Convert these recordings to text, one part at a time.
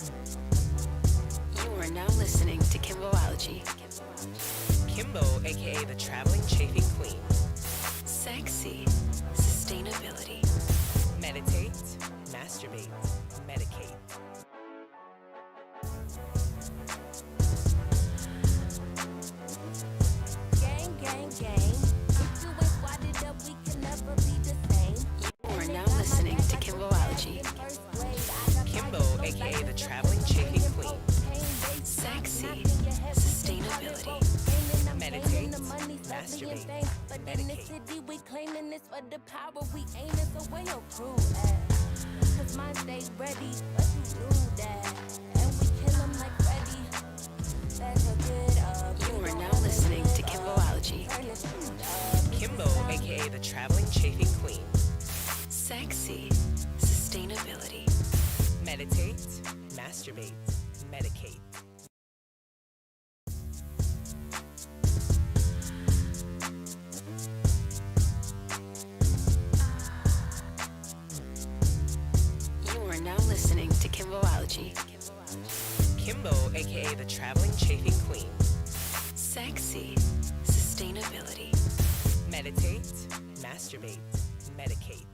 You are now listening to Kimbology. Kimbo, aka the traveling chafing queen. Sexy sustainability. Meditate, masturbate, medicate. Gang, gang, gang. If you ain't wadded up, we can never be the same. You are now listening to Kimbology. Kimbo, aka the traveling chafing queen. Sexy sustainability. Meditate, masturbate, medicate. We claiming this for the power we aiming, so where your crew at? Cause mine stay ready, but you knew that. And we kill 'em like Freddy. That's a good You are now listening to Kimbology. Kimbo, aka the traveling chafing queen. Sexy sustainability. Meditate, masturbate, medicate. You are now listening to Kimbology. Kimbo, aka the traveling chafing queen. Sexy sustainability. Meditate, masturbate, medicate.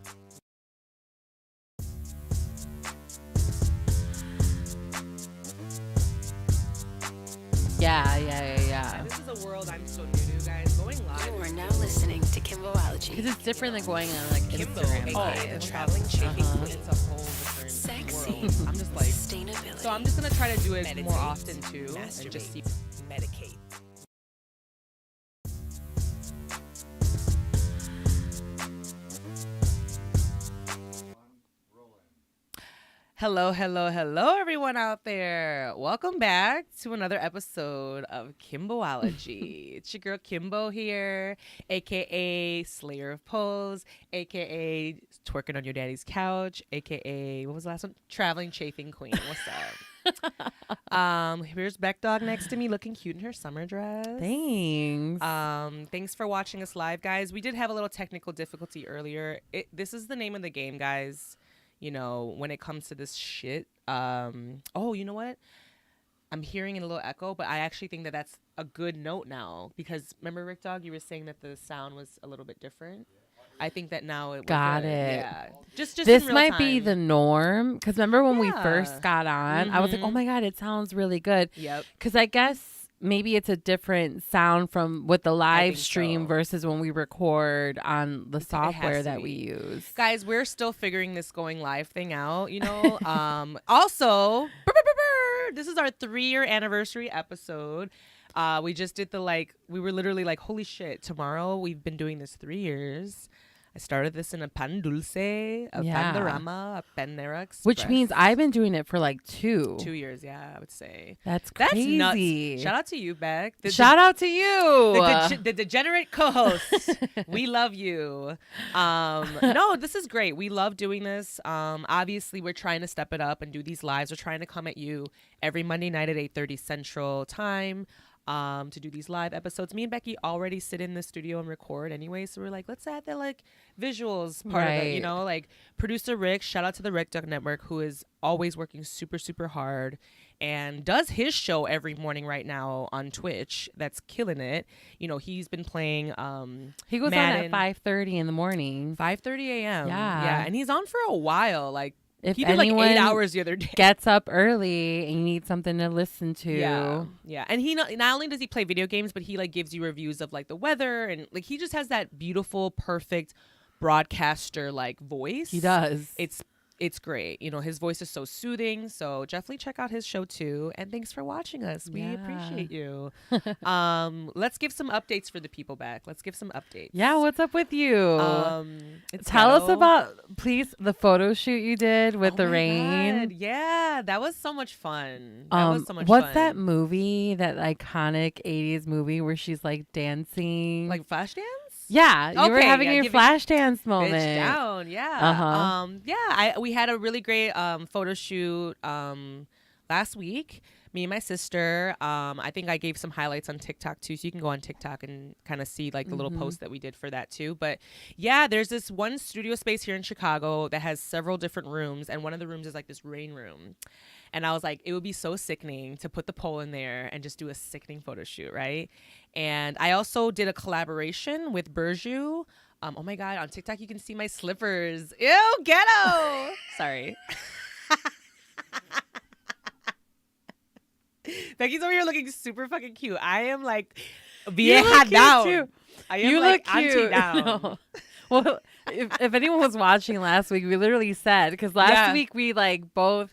Yeah. This is a world I'm so new to, guys. Going live. You are now listening to Kimbology. Because it's different than going on like Kimbo, Instagram. aka the traveling chafing queen. It's a whole different Sexy world. I'm just like, sustainability. so I'm just gonna try to do it Meditate, more often too, and masturbate, just see. medicate. Hello, everyone out there. Welcome back to another episode of Kimbology. It's your girl Kimbo here, aka Slayer of Poles, aka twerking on your daddy's couch, aka what was the last one? Traveling chafing queen. What's up? Here's Beck Dog next to me, looking cute in her summer dress. Thanks. Thanks for watching us live, guys. We did have a little technical difficulty earlier. This is the name of the game, guys. You know, when it comes to this shit. Oh, you know what? I'm hearing a little echo, but I actually think that that's a good note now, because remember, Rick Dog, you were saying that the sound was a little bit different. I think that now it Got good. it. Yeah. Just this in real might be time. the norm. Because remember when we Yeah. first got on, I was like, Mhm. oh my God, it sounds really good. Yep. Because I guess maybe it's a different sound from with the live think stream so. versus when we record on the has software to that be. we use. Guys, we're still figuring this going live thing out, you know. Also, this is our 3-year anniversary episode. We just did we were literally like, holy shit, tomorrow we've been doing this 3 years. I started this in a pan dulce, a Yeah. Pandarama, a Panera Express. Which means I've been doing it for like 2. 2 years, yeah, I would say. That's That's crazy. nuts. Shout out to you, Beck. Shout out to you. The degenerate co-host. We love you. No, this is great. We love doing this. Obviously, we're trying to step it up and do these lives. We're trying to come at you every Monday night at 8:30 Central Time to do these live episodes. Me and Becky already sit in the studio and record anyway, so we're like, let's add the visuals part of it, you Right. know, like producer Rick. Shout out to the Rick Duck Network, who is always working super, super hard and does his show every morning right now on Twitch. That's killing it. You know, he's been playing He goes Madden. on at 5:30 in the morning. 5:30 a.m. Yeah. Yeah, and he's on for a while. Like, If he did anyone 8 hours the other day. gets up early and you need something to listen to. Yeah. And he not only does he play video games, but he gives you reviews of the weather, and he just has that beautiful, perfect broadcaster voice. He does. It's great. You know, his voice is so soothing. So definitely check out his show too. And thanks for watching us. We Yeah. appreciate you. Let's give some updates for the people back. Let's give some updates. Yeah, what's up with you? It's Tell us ghetto. about, please, the photo shoot you did with Oh the my rain. God. Yeah, that was so much fun. That was so much what's fun. that movie, that iconic 80s movie where she's dancing? Like Flashdance? Yeah, you were Okay, having yeah, your give it- flash dance moment. Bitch down, yeah. Uh-huh. Yeah, we had a really great photo shoot last last week, me and my sister, I think I gave some highlights on TikTok too, so you can go on TikTok and kind of see like the little post that we did for that too. But yeah, there's this one studio space here in Chicago that has several different rooms, and one of the rooms is like this rain room. And I was like, it would be so sickening to put the pole in there and just do a sickening photo shoot, right? And I also did a collaboration with PraterU. Oh my God, on TikTok you can see my slippers. Ew, ghetto. Sorry. Becky's over here looking super fucking cute. I am like vieja down. Too. I am You like look auntie cute. down. No. Well, if anyone was watching last week, we literally said, because last week we like both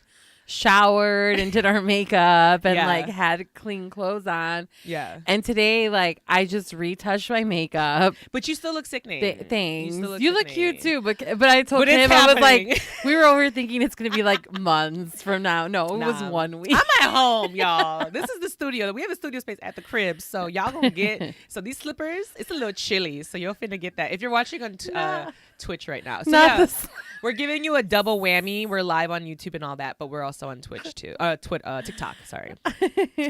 showered and did our makeup and like had clean clothes on. Yeah. And today, like, I just retouched my makeup. But you still look sickening. Thanks. still You look sickening. cute too, but I told But it's him, I was happening. like, we were over thinking it's gonna be like months from now. No, it was 1 week. I'm at home, y'all. This is the studio. We have a studio space at the crib, so y'all gonna get. So these slippers, it's a little chilly, so you're finna get that. If you're watching on Twitch right now, so Not yeah, the we're giving you a double whammy. We're live on YouTube and all that, but we're also on Twitch too. TikTok. Sorry.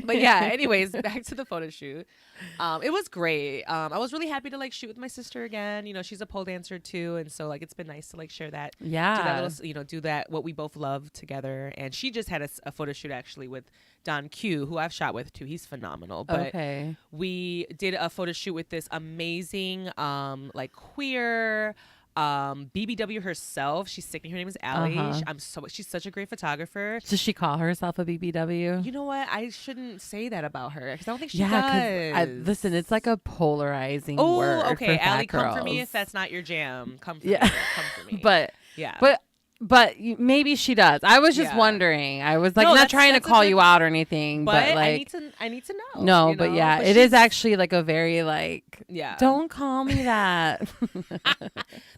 But yeah. Anyways, back to the photo shoot. It was great. I was really happy to like shoot with my sister again. You know, she's a pole dancer too, and so like it's been nice to like share that. Yeah. Do that little, do that what we both love together. And she just had a photo shoot actually with Don Q, who I've shot with too. He's phenomenal. But we did a photo shoot with this amazing like queer BBW herself. She's sickening. Her name is Allie. She's such a great photographer. Does she call herself a BBW? You know what? I shouldn't say that about her because I don't think she Yeah, does. listen, it's like a polarizing word. Oh, okay. For Allie, fat come for me girls. if that's not your jam. Come for Yeah. me. Come for me. But yeah. But maybe she does. I was just Yeah. wondering. I was like No, not trying to that's a call good- you out or anything. But like, I need to know. no, you but know? yeah, But it is she's- actually like a very like. Yeah. Don't call me that.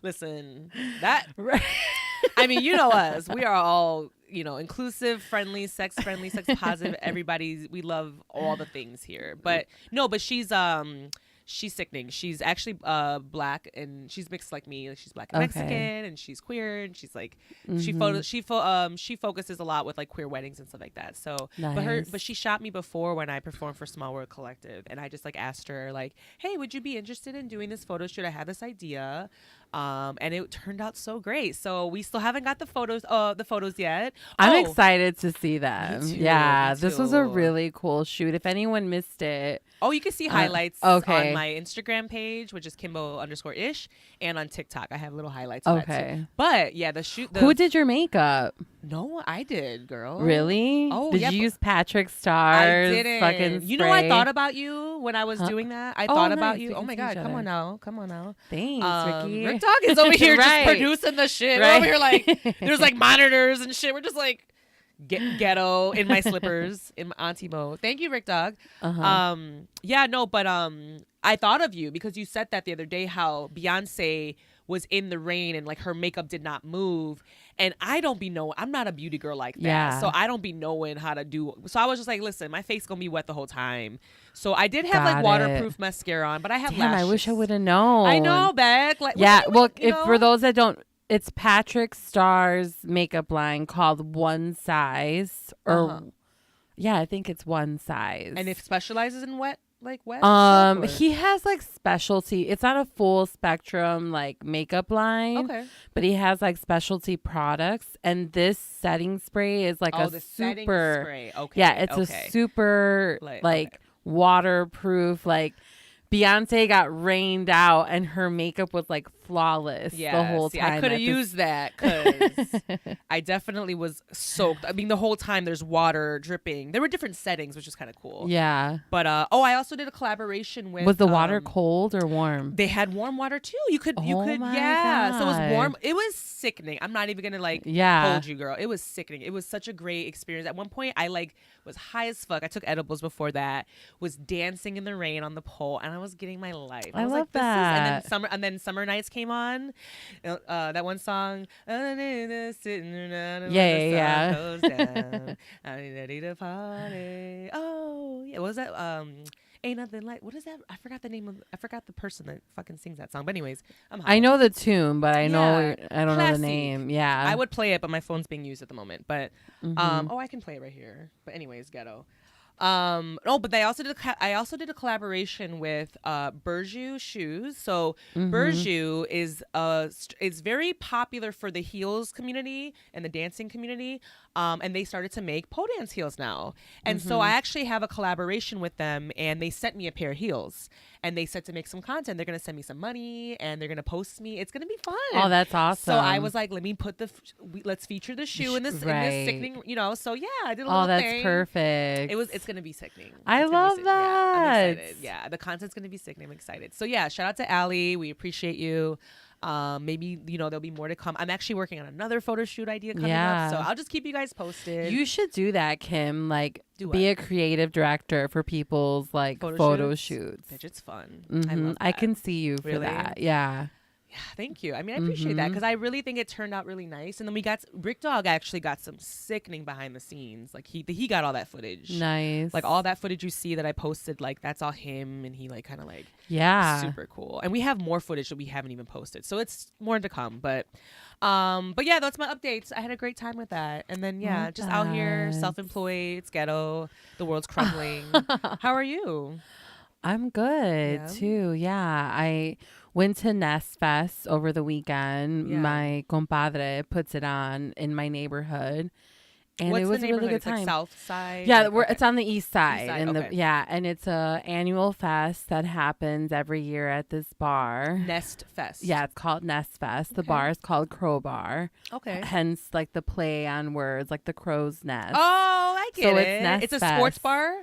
Listen, that. Right. I mean, you know us. We are all, inclusive, friendly, sex positive. We love all the things here. But no, but she's sickening. She's actually black and she's mixed like me. Like, she's black and Mexican and she's queer and she's like she focuses a lot with like queer weddings and stuff like that. So but she shot me before when I performed for Small World Collective, and I just like asked her like, hey, would you be interested in doing this photo shoot? I had this idea. And it turned out so great. So we still haven't got the photos yet. I'm excited to see them. Me too, Yeah, me this was a too. really cool shoot. If anyone missed it, you can see highlights okay. on my Instagram page, which is Kimbo_ish, and on TikTok. I have little highlights of that too. But yeah, the shoot. Who did your makeup? No, I did, girl. Really? Oh, did yeah, you but use Patrick Starr's I didn't. fucking spray? You know, I thought about you when I was doing that. I thought about nice. you. We Oh can my see God, each come on other. now. Thanks, Ricky. Rick Dog is over here Right. just producing the shit. Right. We're over here like there's like monitors and shit. We're just like ghetto in my slippers in my auntie mode. Thank you, Rick Dog. Yeah, no, but I thought of you because you said that the other day how Beyonce was in the rain and like her makeup did not move, and I'm not a beauty girl like that. Yeah. So I don't be knowing how to do. So I was just like, listen, my face gonna be wet the whole time. So I did have like Got waterproof mascara on, but I have Damn, lashes. I wish I would have known. I know, Beck. Like, Yeah, well, you if for those that don't, it's Patrick Starr's makeup line called One Size, or yeah, I think it's One Size. And it specializes in wet. He has like specialty. It's not a full spectrum like makeup line. Okay. But he has like specialty products, and this setting spray is like the setting super. spray. Okay. Yeah, it's a super waterproof. Like Beyonce got rained out, and her makeup was like flawless the whole time. I could have used that because I definitely was soaked. I mean, the whole time there's water dripping. There were different settings, which is kind of cool. Yeah. But I also did a collaboration with. Was the water cold or warm? They had warm water too. You could. My So it was God. warm. It was sickening. I'm not even gonna hold you, girl. It was sickening. It was such a great experience. At one point, I was high as fuck. I took edibles before that. Was dancing in the rain on the pole, and I was getting my life. I was love like, this that. is, and then summer nights came on. That one song. Yeah. I'm ready to party. Oh, yeah. What was that? Ain't nothing like, what is that? I forgot the person that fucking sings that song. But anyways, I know the tune, but I don't know the name. Yeah. I would play it, but my phone's being used at the moment. But I can play it right here. But anyways, ghetto. But I also did a collaboration with PraterU shoes. So PraterU is very popular for the heels community and the dancing community. And they started to make pole dance heels now. And so I actually have a collaboration with them, and they sent me a pair of heels. And they said to make some content. They're going to send me some money, and they're going to post me. It's going to be fun. Oh, that's awesome. So I was like, let me put let's feature the shoe in this sickening, So yeah, I did a little thing. Oh, that's perfect. It's going to be sickening. I love that. Yeah, I'm excited. Yeah, the content's going to be sickening. I'm excited. So yeah, shout out to Allie. We appreciate you. Maybe, there'll be more to come. I'm actually working on another photo shoot idea coming up. So I'll just keep you guys posted. You should do that, Kim. Like, be a creative director for people's photo shoots. Bitch, it's fun. Mm-hmm. I love that. I can see you for that. Yeah. Yeah, thank you. I mean, I appreciate that because I really think it turned out really nice. And then Rick Dog actually got some sickening behind the scenes. Like he got all that footage. Nice. Like all that footage you see that I posted, like that's all him, and he super cool. And we have more footage that we haven't even posted, so it's more to come. But yeah, that's my updates. I had a great time with that. And then just out here, self-employed. It's ghetto. The world's crumbling. How are you? I'm good too. Yeah, I went to Nest Fest over the weekend. Yeah. My compadre puts it on in my neighborhood, and What's it was the a really good It's time. Like South Side. Yeah, it's on the east side, and and it's a annual fest that happens every year at this bar. Nest Fest. Yeah, it's called Nest Fest. The bar is called Crowbar. Okay. Hence, the play on words, like the crow's nest. Oh, I get it. It's Nest It's a Fest. sports bar.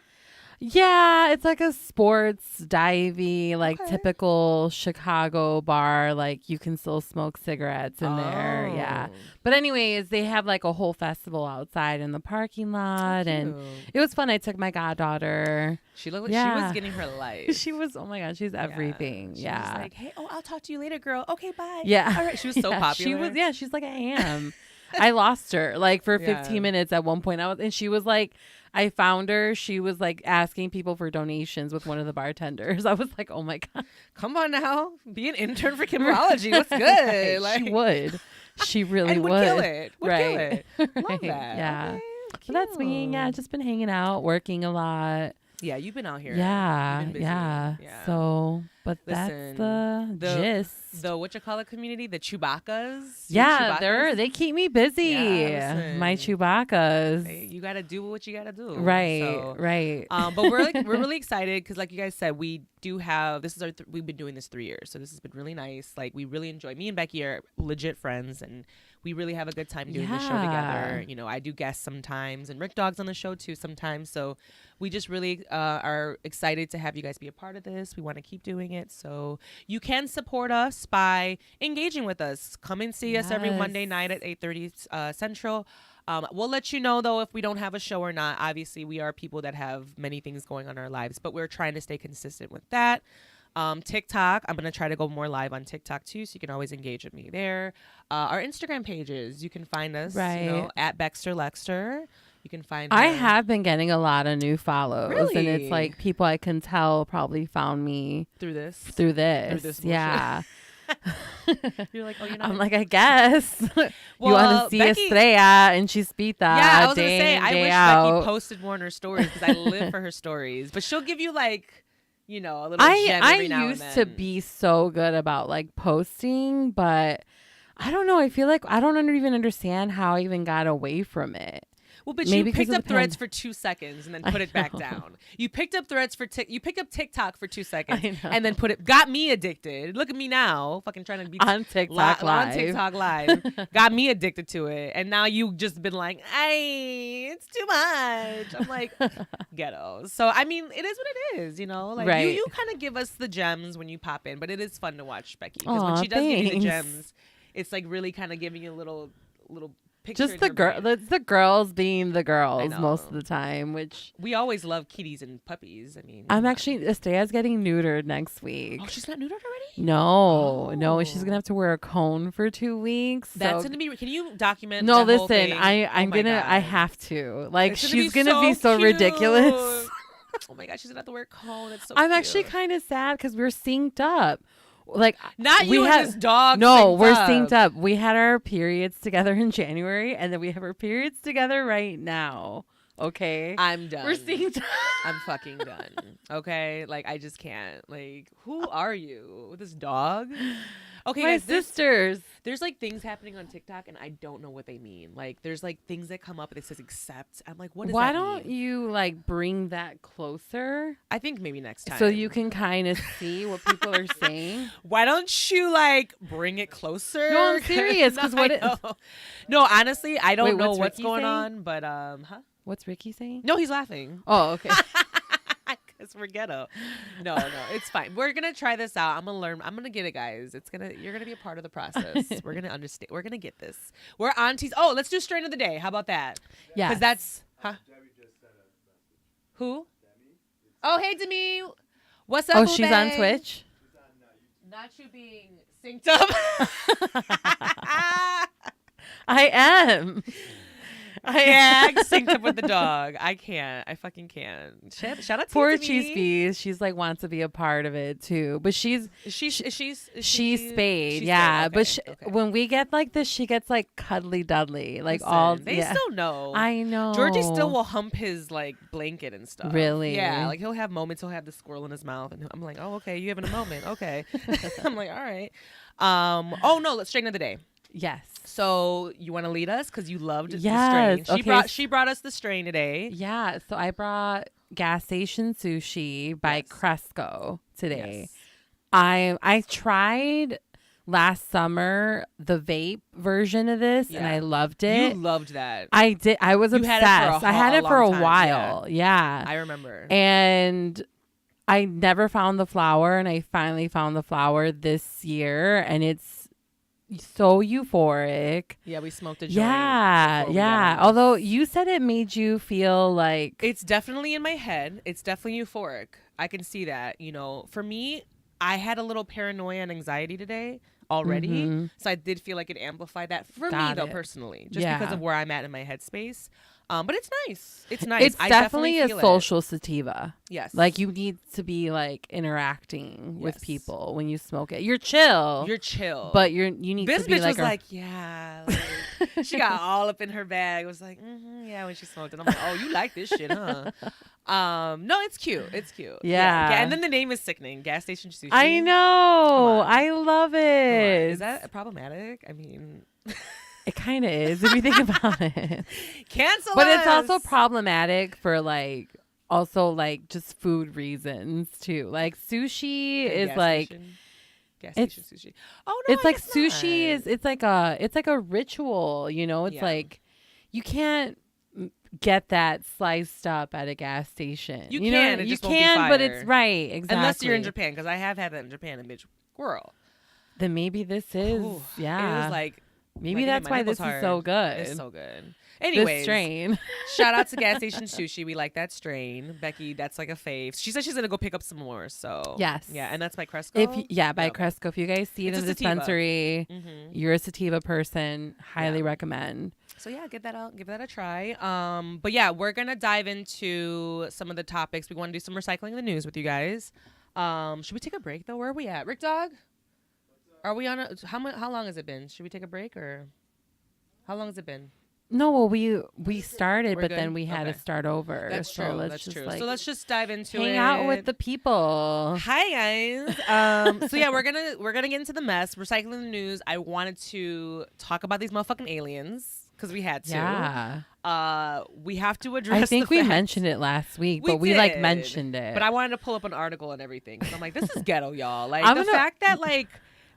Yeah, it's like a sports, divey, typical Chicago bar. Like, you can still smoke cigarettes in there. Yeah. But anyways, they have a whole festival outside in the parking lot. And it was fun. I took my goddaughter. She looked like she was getting her life. She was, oh my God, she's everything. She was like, hey, I'll talk to you later, girl. Okay, bye. Yeah. All right. She was so popular. She's like, I am. I lost her for 15 minutes at one point. And she was like, I found her. She was asking people for donations with one of the bartenders. I was like, oh my God. Come on now. Be an intern for Kimbology. What's good? She would. She really would. Kill it. Kill it. Love that. Yeah. Okay, so that's me. Yeah. Just been hanging out, working a lot. Yeah, you've been out here. Yeah. You've been busy. Yeah. So, but listen, that's the gist. The community, the Chewbaccas. Yeah, they keep me busy. Yeah, my Chewbaccas. Hey, you gotta do what you gotta do. Right. So, right. But we're really excited because, like you guys said, we do have we've been doing this 3 years, so this has been really nice. Like, we really enjoy. Me and Becky are legit friends, and we really have a good time doing the show together. I do guests sometimes, and Rick Dog's on the show too sometimes. So we just really are excited to have you guys be a part of this. We want to keep doing it. So you can support us by engaging with us. Come and see us every Monday night at 8:30 Central. We'll let you know, though, if we don't have a show or not. Obviously, we are people that have many things going on in our lives, but we're trying to stay consistent with that. TikTok, I'm going to try to go more live on TikTok too, so you can always engage with me there. Our Instagram pages, you can find us at Baxter Lexter. You can find I have been getting a lot of new follows. Really? And it's like people I can tell probably found me through this. Yeah. You're like, oh, you're not. I'm like, I guess. You want to see Becky, Estrella and Chispita. Yeah, I was going to say, I wish out. Becky posted more on her stories because I live for her stories. But she'll give you a little gem every now and then. I used to be so good about posting, but I don't know. I feel like I don't even understand how I even got away from it. Well, but you picked up threads for 2 seconds and then put it back down. You picked up threads you picked up TikTok for 2 seconds and then got me addicted. Look at me now, fucking trying to be on TikTok Live. On TikTok Live, got me addicted to it, and now you just been like, "Hey, it's too much." I'm like, ghetto. So I mean, it is what it is, Right. You kind of give us the gems when you pop in, but it is fun to watch Becky because when she does give you the gems, it's really kind of giving you a little. Just the girls being the girls most of the time, which we always love kitties and puppies. I mean, I'm actually Estrella's getting neutered next week. Oh, she's not neutered already? No, she's gonna have to wear a cone for 2 weeks. That's gonna be. Can you document? No, the whole listen, thing? I'm gonna. God. I have to. Like, she's gonna be so cute. ridiculous. Oh my God, she's gonna have to wear a cone. It's so I'm cute. actually kind of sad because we're synced up. Like Not we you had, and this dog. No, synced we're up. synced up. We had our periods together in January, and then we have our periods together right now. Okay, I'm done. we're synced up. I'm fucking done. Okay, like I just can't. Like, who are you? This dog? Okay, My guys, sisters. there's like things happening on TikTok, and I don't know what they mean. Like, there's like things that come up and it says accept. I'm like, what does Why that don't mean? you like bring that closer I think maybe next time. so you can kind of see what people are saying? Why don't you like bring it closer? No, I'm serious, 'cause what it- No, honestly, I don't Wait, know what's what's Ricky going saying? on, but huh? What's Ricky saying? No, he's laughing. Oh, okay. Because we're ghetto. No, it's fine. We're gonna try this out. I'm gonna learn. I'm gonna get it, guys. You're gonna be a part of the process. We're gonna understand. We're gonna get this. We're aunties. Oh, let's do strain of the day. How about that? Yeah. Because that's who? Oh, hey Demi. What's up? Oh, she's on boo-bae? Twitch. Not you being synced up. I am. Yeah, synced up with the dog. I can't. I fucking can't. Shout out to Poor you, Cheese Demi. Bees. She's like wants to be a part of it too, but she's She's spayed. She's Yeah, spayed. but Okay. when we get like this, she gets like cuddly dudley, like Listen, all. they yeah. still know. I know. Georgie still will hump his like blanket and stuff. Really? Yeah, like he'll have moments. He'll have the squirrel in his mouth, and I'm like, oh, okay, you having a moment? Okay. I'm like, all right. Oh no, let's straighten of the day. Yes. So you want to lead us because you loved the Yes, strain. okay. She brought us the strain today. Yeah. So I brought gas station sushi by Yes. Cresco today. Yes. I tried last summer the vape version of this, and Yeah. I loved it. You loved that. I did. I was You obsessed. had it for I had a it for a long time, while. Yeah. I remember. And I never found the flower, and I finally found the flower this year, and it's so euphoric. Yeah, we smoked a joint. Yeah, before we got yeah. on this. Although you said it made you feel like It's definitely in my head. It's definitely euphoric. I can see that. You know, for me, I had a little paranoia and anxiety today already. Mhm. So I did feel like it amplified that for me, Got though, it. personally, just Yeah. because of where I'm at in my headspace. But it's nice. It's nice. it's I definitely a feel it. social sativa. Yes. Like you need to be like interacting with Yes. people when you smoke it. You're chill. You're chill. but you need this to be bitch like was like, yeah. Like, she got all up in her bag. Was like, yeah, when she smoked it. I'm like, oh, you like this shit, huh? No, it's cute. It's cute. Yeah. And then the name is sickening. Gas station sushi. I know. on. I love Come on. it. Is that problematic? I mean, It kind of is if you think about it. cancel But it's also us. problematic for like also like just food reasons too. Like sushi Yeah, is gas like station. Gas it's- station sushi. Oh no, it's I like guess sushi not. is it's like a ritual, you know? It's Yeah. like you can't get that sliced up at a gas station. You know? can, it you just won't be can, but fire. it's right, exactly. Unless you're in Japan, because I have had that in Japan, and bitch, squirrel. Then maybe this is Ooh, yeah. It was like maybe it that's hit my why nipples this is hard. so good. It's so good. This Anyways, strain. shout out to Gas Station Sushi. We like that strain. Becky, that's like a fave. She said she's gonna go pick up some more. So Yes. yeah, and that's by Cresco. If yeah, by Okay. Cresco. If you guys see it It's in a the sativa. dispensary, Mhm. you're a sativa person, highly Yeah. recommend. So yeah, give that a try. But yeah, we're gonna dive into some of the topics. We want to do some recycling the news with you guys. Should we take a break though? Where are we at, Rick Dog? Are we on a how long has it been? Should we take a break or how long has it been? No, well we started, We're but good? then we had to Okay. start over. That's so true. let's That's just true. like So let's just dive into hang it. out with the people. Hi guys. So yeah, we're gonna get into the mess. Recycling the news. I wanted to talk about these motherfucking aliens because we had to. Yeah. We have to address. I think the we fact- mentioned it last week, We but we like did, mentioned it. But I wanted to pull up an article and everything. 'Cause I'm like, this is ghetto, y'all. Like I'm the gonna- fact that like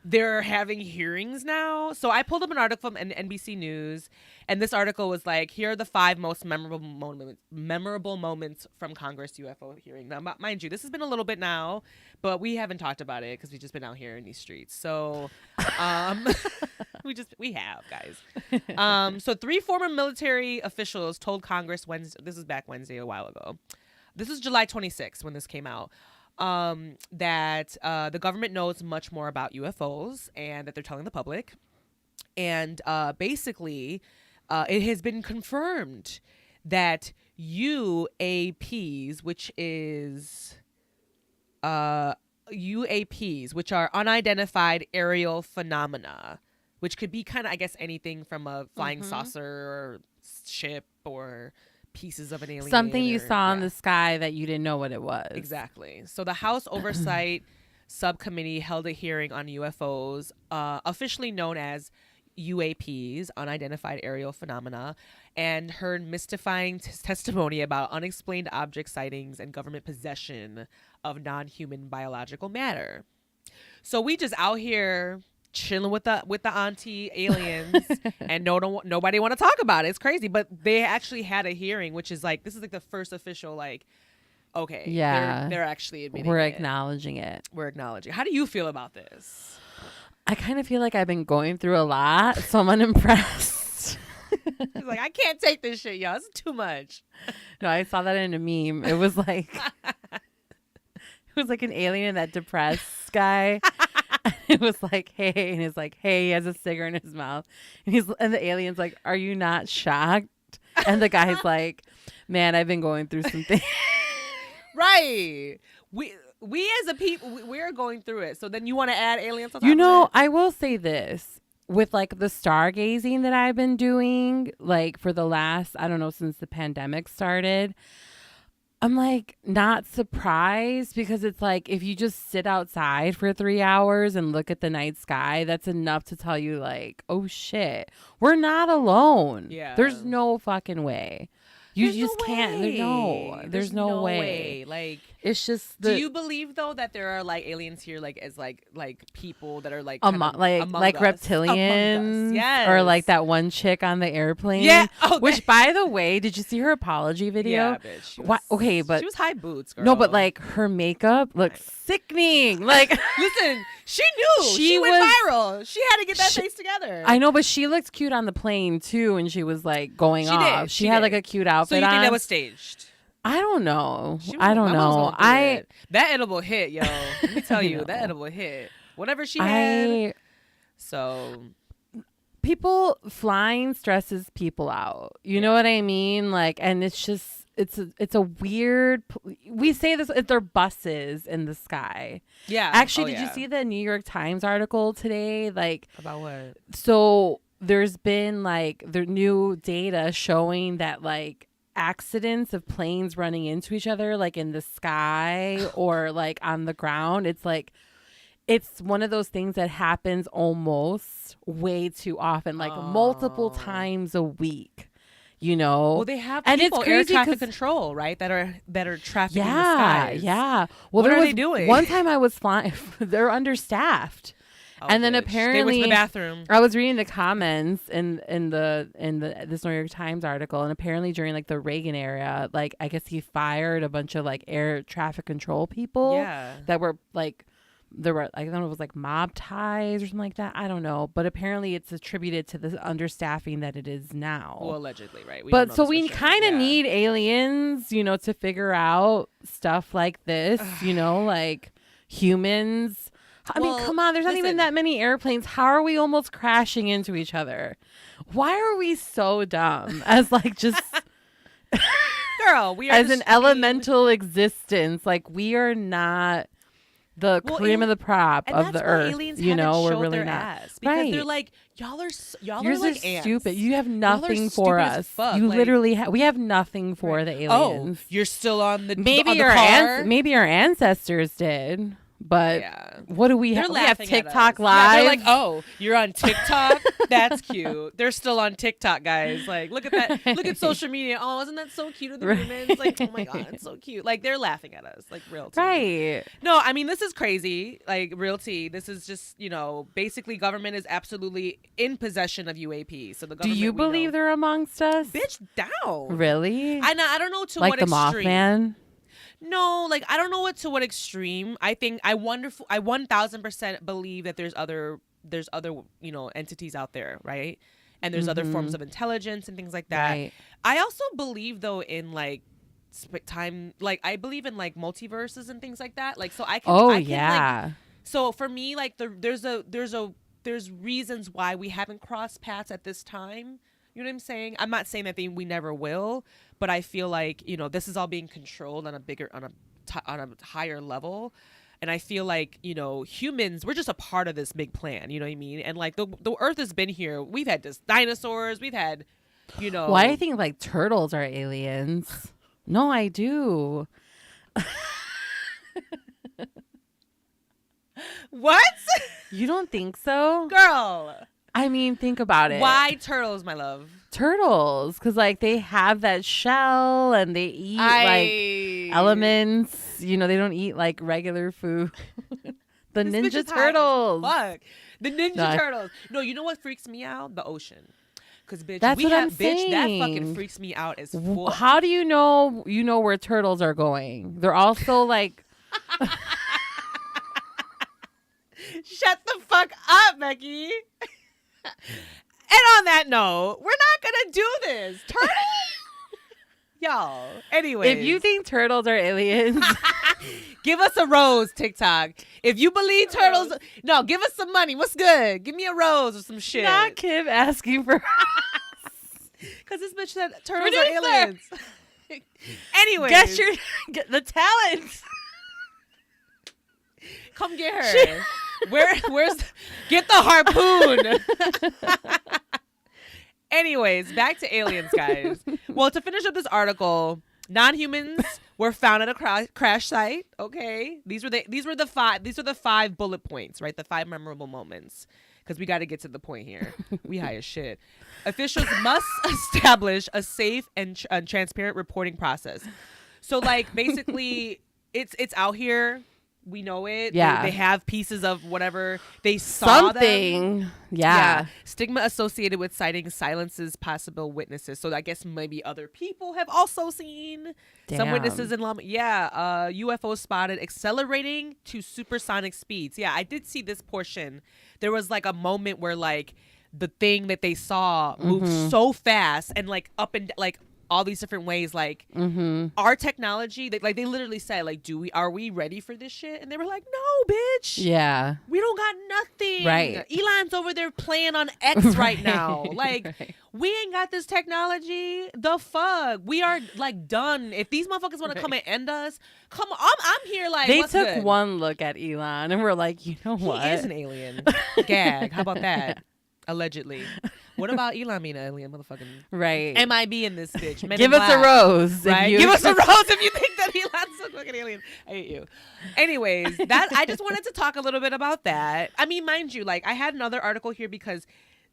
they're having hearings now. So I pulled up an article from NBC News, and this article was like, here are the 5 most memorable moments from Congress UFO hearing. Now, mind you, this has been a little bit now, but we haven't talked about it because we've just been out here in these streets. So, we have guys. So 3 former military officials told Congress Wednesday. This is back Wednesday a while ago. This is July 26th when this came out. That the government knows much more about UFOs and that they're telling the public. And basically, it has been confirmed that UAPs, which is UAPs, which are unidentified aerial phenomena, which could be kind of, I guess, anything from a flying saucer or ship or pieces of an alien. Something you or- saw in yeah. the sky that you didn't know what it was. Exactly. So the House Oversight Subcommittee held a hearing on UFOs, officially known as UAPs, unidentified aerial phenomena, and heard mystifying testimony about unexplained object sightings and government possession of non-human biological matter. So we just out here chilling with the auntie aliens, and nobody want to talk about it. It's crazy, but they actually had a hearing, which is like, this is like the first official, like, okay, Yeah. they're actually admitting We're it. acknowledging it. We're acknowledging. How do you feel about this? I kind of feel like I've been going through a lot, so I'm unimpressed. He's like, I can't take this shit, y'all. It's too much. No, I saw that in a meme. It was like an alien in that depressed guy. It was like, hey, and he's like, hey, he has a cigarette in his mouth, and the alien's like, are you not shocked? And the guy's like, man, I've been going through some things. Right. We as a people, we're going through it. So then you want to add aliens on top You of know, it? I will say this. With like the stargazing that I've been doing, like for the last, I don't know, since the pandemic started, I'm like not surprised, because it's like if you just sit outside for 3 hours and look at the night sky, that's enough to tell you like, oh shit, we're not alone. Yeah. There's no fucking way. You There's just no can't. way. There's no way. Like, It's just do you believe though that there are like aliens here, like as like people that are like like among us? reptilians, Among us. Yes. or like that one chick on the airplane. Yeah. Oh, Which, by the way, did you see her apology video? Yeah, bitch. She What? was- Okay, but she was high boots, girl. no, but like her makeup looks sickening. Like listen, she knew she went was- viral. She had to get that She- face together. I know, but she looked cute on the plane too, and she was like going She off. did. She She had did. like a cute So outfit you think on. that was staged? I don't know. She was- I don't my mom was know. going through it. That edible hit, yo. Let me tell you, know. that edible hit. Whatever she had. So People flying stresses people out. You know what I mean? Like, and it's just it's a weird. We say this. They're buses in the sky. yeah. Actually, Oh, did you yeah. see the New York Times article today? Like, about what? so there's been like the new data showing that like accidents of planes running into each other, like in the sky or like on the ground, it's like it's one of those things that happens almost way too often, like multiple times a week, you know. Well, they have And it's people air crazy traffic 'cause- control, right? That are trafficking the yeah, skies. yeah. What Well, there are was they doing? one time I was flying. They're understaffed. Oh, And then bitch. They went to apparently- the bathroom. I was reading the comments in this New York Times article, and apparently during like the Reagan era, like I guess he fired a bunch of like air traffic control people Yeah. that were like there were, I don't know, it was like mob ties or something like that. I don't know, but apparently it's attributed to the understaffing that it is now. Well, allegedly, right? We don't But know so this for we sure. kind of Yeah. need aliens, you know, to figure out stuff like this, you know, like humans. I mean, Well, come on, there's not even listen. that many airplanes. How are we almost crashing into each other? Why are we so dumb as like just girl. We are as just- an elemental existence? Like we are not the Well, cream of the crop and of that's the why earth. aliens You haven't know, we're showed really their not. ass because Right. they're like y'all are Yours like are ants. stupid. You have Y'all are nothing for stupid as us. fuck. You Like- literally we have nothing for Right. the aliens. Oh, you're still on the Maybe on the our car? maybe our ancestors did, but Yeah. what do we They're have? We have laughing at TikTok us. Live. Yeah, they're like, oh, you're on TikTok? That's cute. They're still on TikTok, guys. Like, look at that. Look at social media. Oh, isn't that so cute of the humans? Like, oh my God, it's so cute. Like, they're laughing at us. Like, real tea. Right. No, I mean, this is crazy. Like, real tea. This is just, you know, basically government is absolutely in possession of UAP. So the Do government, you we believe know- they're amongst us? Bitch, down. Really? I don't know to like what the extreme. Mothman? No, like I don't know what to what extreme. I think I 1000% believe that there's other you know entities out there, right? And there's other forms of intelligence and things like that. Right. I also believe though in like time, like I believe in like multiverses and things like that. Like so I can. Oh I can, yeah. Like, so for me, like there's reasons why we haven't crossed paths at this time. You know what I'm saying? I'm not saying that we never will, but I feel like, you know, this is all being controlled on a higher level. And I feel like, you know, humans, we're just a part of this big plan. You know what I mean? And like the Earth has been here. We've had dinosaurs. We've had, you know. Why do you think like turtles are aliens? No, I do. What? You don't think so? Girl. I mean, think about it. Why turtles, my love? Turtles? Because like they have that shell and they eat like elements. You know, they don't eat like regular food. The This bitch Ninja is high as Turtles. Fuck. The Ninja No. Turtles. No, you know what freaks me out? The ocean. Because bitch, That's what I'm bitch, that fucking saying. freaks me out as fuck. How do you know where turtles are going? They're also like Shut the fuck up, Becky. And on that note, we're not gonna do this. Turtles? Y'all. Anyway. if you think turtles are aliens, give us a rose, TikTok. If you believe turtles, no, give us some money. What's good? Give me a rose or some shit. not Kim asking for Because this bitch said turtles are aliens. Anyway. get the talent. Come get her. Where's get the harpoon. Anyways, back to aliens, guys. Well, to finish up this article, non-humans were found at a crash site. Okay, these are the five bullet points, right? The 5 memorable moments. Because we got to get to the point here. We high as shit. Officials must establish a safe and transparent reporting process. So, like, basically, it's out here. We know it. Yeah. They have pieces of whatever they saw Something. them. Yeah. Stigma associated with sightings silences possible witnesses. So I guess maybe other people have also seen some Damn. witnesses in Lama. Yeah. UFO spotted accelerating to supersonic speeds. Yeah, I did see this portion. There was like a moment where like the thing that they saw moved so fast and like up and like all these different ways, like our technology, they literally said, like, are we ready for this shit? And they were like, no, bitch. Yeah. We don't got nothing. Right. Elon's over there playing on X right now. Like, we ain't got this technology. The fuck? We are like done. If these motherfuckers want to come and end us, come on. I'm here like, They what's took good? one look at Elon and were like, you know what? He is an alien. Gag. How about that? Allegedly. What about Elon being an alien, motherfucking? Right. MIB in this bitch. Men Give in us a Black. rose. Right? Give us a rose if you think that Elon's a fucking alien. I hate you. Anyways, I just wanted to talk a little bit about that. I mean, mind you, like I had another article here because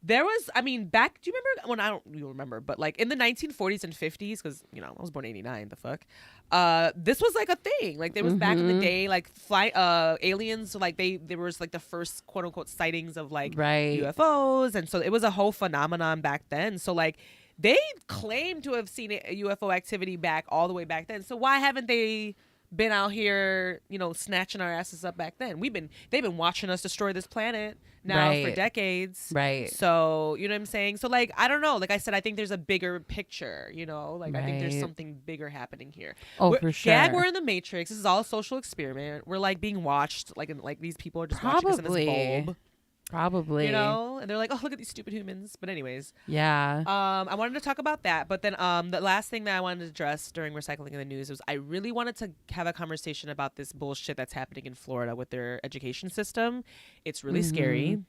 there was, I mean, back, do you remember, well, I don't really remember, but like in the 1940s and 50s, because, you know, I was born in 89, the fuck, this was like a thing. Like there was back in the day, like aliens, like there was like the first quote unquote sightings of like UFOs. And so it was a whole phenomenon back then. So like they claim to have seen UFO activity all the way back then. So why haven't they been out here, you know, snatching our asses up back then? They've been watching us destroy this planet now for decades. Right. So, you know what I'm saying? So like, I don't know. Like I said, I think there's a bigger picture, you know, like I think there's something bigger happening here. For sure. Gag, we're in the Matrix. This is all a social experiment. We're like being watched, like these people are just watching us in this bulb. Probably. You know, and they're like, oh, look at these stupid humans. But anyways. Yeah. I wanted to talk about that. But then the last thing that I wanted to address during recycling in the news was I really wanted to have a conversation about this bullshit that's happening in Florida with their education system. It's really scary.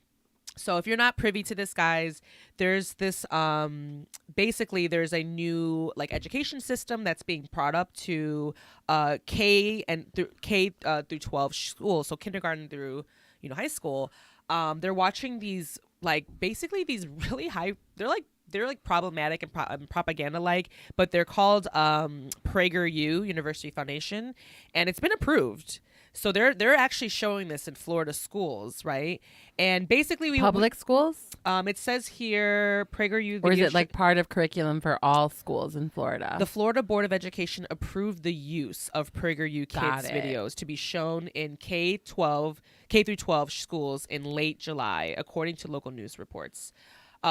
So if you're not privy to this, guys, there's this basically there's a new like education system that's being brought up to K through 12 schools, so kindergarten through, you know, high school. They're watching these like basically these really high, they're like problematic and propaganda like, but they're called PraterU, University Foundation, and it's been approved. So they're actually showing this in Florida schools, right? And basically public schools? It says here PraterU. Or is it like part of curriculum for all schools in Florida? The Florida Board of Education approved the use of PraterU Kids videos to be shown in K through 12 schools in late July, according to local news reports.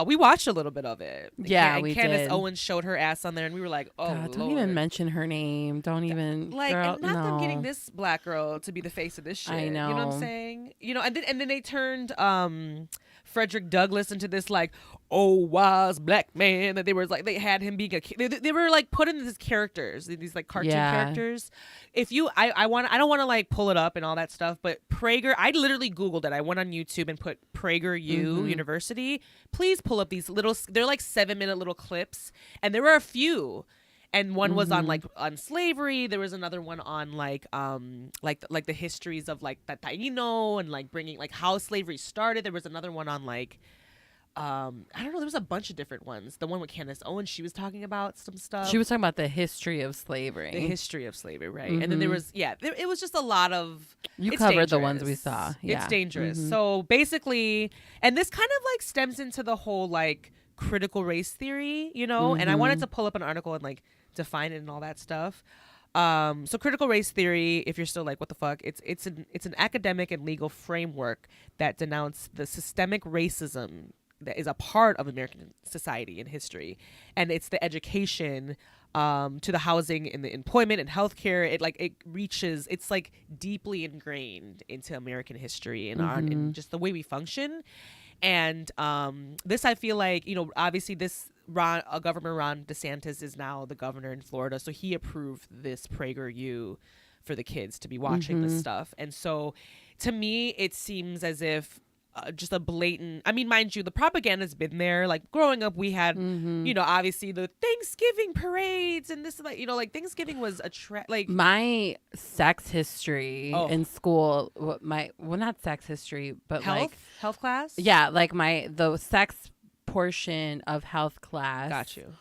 We watched a little bit of it. Yeah, and we Candace did. Owens showed her ass on there, and we were like, "Oh, God, don't Lord. even mention her name. Don't even like, girl, and not no. them getting this black girl to be the face of this shit. I know. You know what I'm saying? You know, and then they turned Frederick Douglass into this like, oh, wise black man, that they were like, they had him being they were like put into these characters, these like cartoon characters. If you, I don't want to like pull it up and all that stuff, but Prager, I literally Googled it. I went on YouTube and put PragerU University. Please pull up these little, they're like 7-minute little clips, and there were a few. And one was on like on slavery. There was another one on like the histories of like the Taino and like bringing like how slavery started. There was another one on like I don't know. There was a bunch of different ones. The one with Candace Owens, she was talking about some stuff. She was talking about the history of slavery. The history of slavery, right? And then there was it was just a lot of. You covered the ones we saw. Yeah, it's dangerous. So basically, and this kind of like stems into the whole like critical race theory, you know. And I wanted to pull up an article and like define it and all that stuff. So critical race theory, if you're still like, what the fuck, it's an academic and legal framework that denounces the systemic racism that is a part of American society and history, and it's the education to the housing and the employment and healthcare. It's like deeply ingrained into American history and our, and just the way we function. And this, I feel like, you know, obviously Governor Ron DeSantis is now the governor in Florida, so he approved this PragerU for the kids to be watching this stuff. And so to me, it seems as if just a blatant, I mean, mind you, the propaganda's been there. Like growing up, we had, you know, obviously the Thanksgiving parades and this, like, you know, like Thanksgiving was like my sex history in school. Not sex history, but health class. Yeah, like the sex portion of health class. Got you.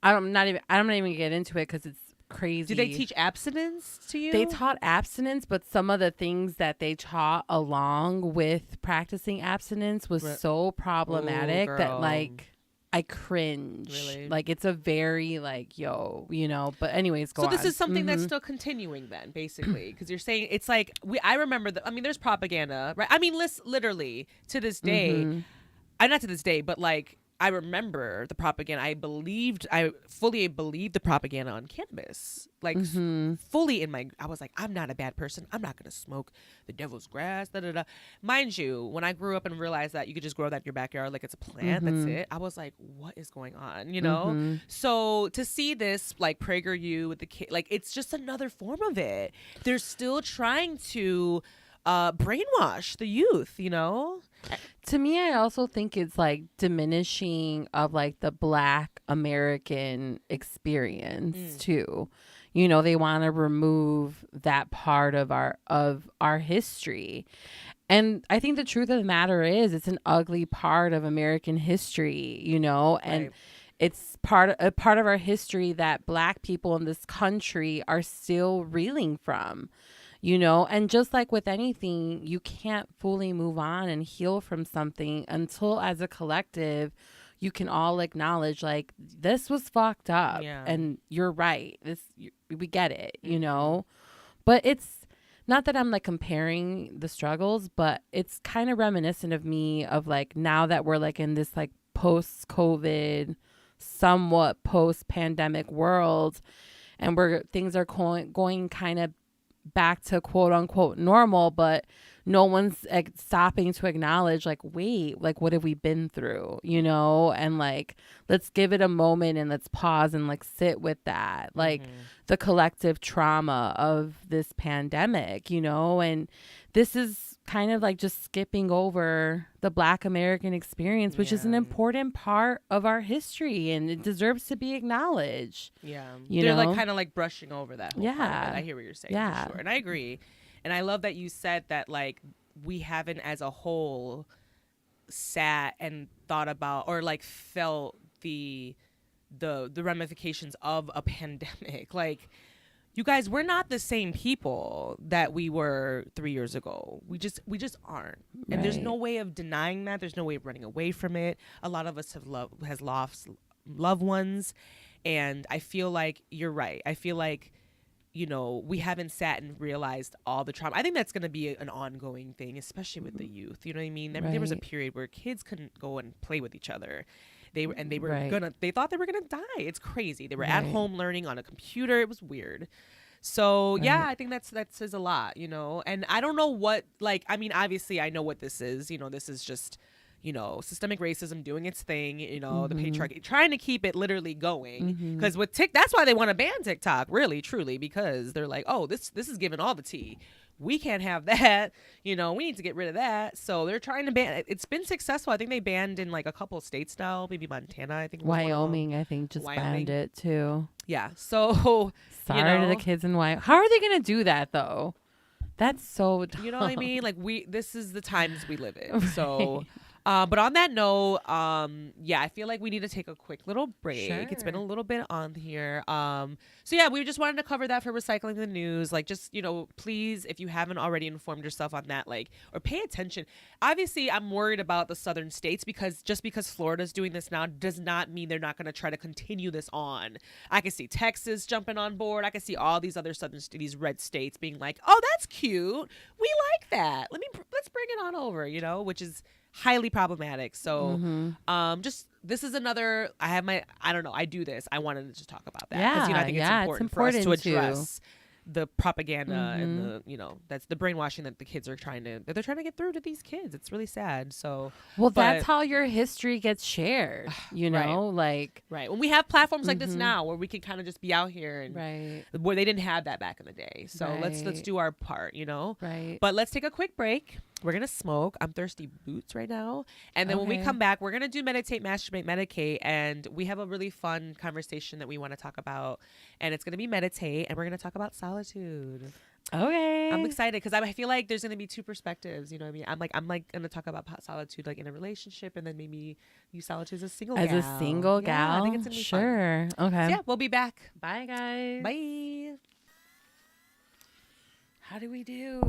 I'm not even gonna get into it because it's crazy. Did they teach abstinence to you? They taught abstinence, but some of the things that they taught along with practicing abstinence was so problematic that like I cringe. Really? Like it's a very like, yo, you know, but anyways, go on. So this is something that's still continuing then, basically, because you're saying it's like I remember I mean, there's propaganda, right? I mean, literally to this day, not to this day, but like I remember the propaganda. I fully believed the propaganda on cannabis. Like fully I was like, I'm not a bad person. I'm not going to smoke the devil's grass. Da, da, da. Mind you, when I grew up and realized that you could just grow that in your backyard like it's a plant, that's it. I was like, what is going on? You know? So to see this like PragerU with the kid, like it's just another form of it. They're still trying to brainwash the youth, you know? To me, I also think it's like diminishing of like the Black American experience too. You know, they want to remove that part of our history. And I think the truth of the matter is it's an ugly part of American history, you know, and it's part of our history that Black people in this country are still reeling from. You know, and just like with anything, you can't fully move on and heal from something until as a collective, you can all acknowledge like this was fucked up and you're right. We get it, you know, but it's not that I'm like comparing the struggles, but it's kind of reminiscent of me of like now that we're like in this like post-COVID, somewhat post-pandemic world and things are going kind of back to quote unquote normal, but no one's stopping to acknowledge like, wait, like what have we been through, you know? And like, let's give it a moment and let's pause and like sit with that, like the collective trauma of this pandemic, you know? And this is kind of like just skipping over the Black American experience, which is an important part of our history and it deserves to be acknowledged. Yeah. They're like kind of like brushing over that whole part of it. I hear what you're saying. Yeah. For sure. And I agree. And I love that you said that like we haven't as a whole sat and thought about or like felt the ramifications of a pandemic. Like, you guys, we're not the same people that we were 3 years ago. We just aren't. And there's no way of denying that. There's no way of running away from it. A lot of us have lost loved ones. And I feel like you're right. I feel like, you know, we haven't sat and realized all the trauma. I think that's going to be an ongoing thing, especially with the youth. You know what I mean? There was a period where kids couldn't go and play with each other. They thought they were gonna die. It's crazy. They were at home learning on a computer. It was weird. So I think that says a lot, you know. And I don't know what, like, I mean, obviously I know what this is. You know, this is just, systemic racism doing its thing, the patriarchy, trying to keep it literally going. Because with that's why they want to ban TikTok, really, truly, because they're like, oh, this is giving all the tea. We can't have that. We need to get rid of that. So they're trying to ban. It's been successful. I think they banned in like a couple of states now, maybe Montana, I think. Wyoming, I think, just banned it too. Yeah. So sorry to the kids in Wyoming. How are they going to do that though? That's so dumb. You know what I mean? Like this is the times we live in. So, but on that note, I feel like we need to take a quick little break. Sure. It's been a little bit on here. So yeah, we just wanted to cover that for recycling the news. Like, just, please, if you haven't already informed yourself on that, like, or pay attention. Obviously, I'm worried about the southern states because just because Florida's doing this now does not mean they're not going to try to continue this on. I can see Texas jumping on board. I can see all these other these red states being like, oh, that's cute. We like that. Let's bring it on over, which is highly problematic. So, this is another, I do this. I wanted to just talk about that. Yeah. I think it's important for us to address the propaganda and that's the brainwashing that the kids are trying to get through to these kids. It's really sad. So, that's how your history gets shared, right. When we have platforms like this now where we can kind of just be out here and where they didn't have that back in the day. So let's do our part, Right. But let's take a quick break. We're going to smoke. I'm thirsty boots right now. And then when we come back, we're going to do Meditate, Masturbate, Medicate. And we have a really fun conversation that we want to talk about. And it's going to be Meditate. And we're going to talk about solitude. Okay. I'm excited because I feel like there's going to be two perspectives. You know what I mean? I'm going to talk about solitude like in a relationship and then maybe use solitude as a single gal. As a single gal? I think it's going to be fun. Okay. So yeah, we'll be back. Bye, guys. Bye. How do we do?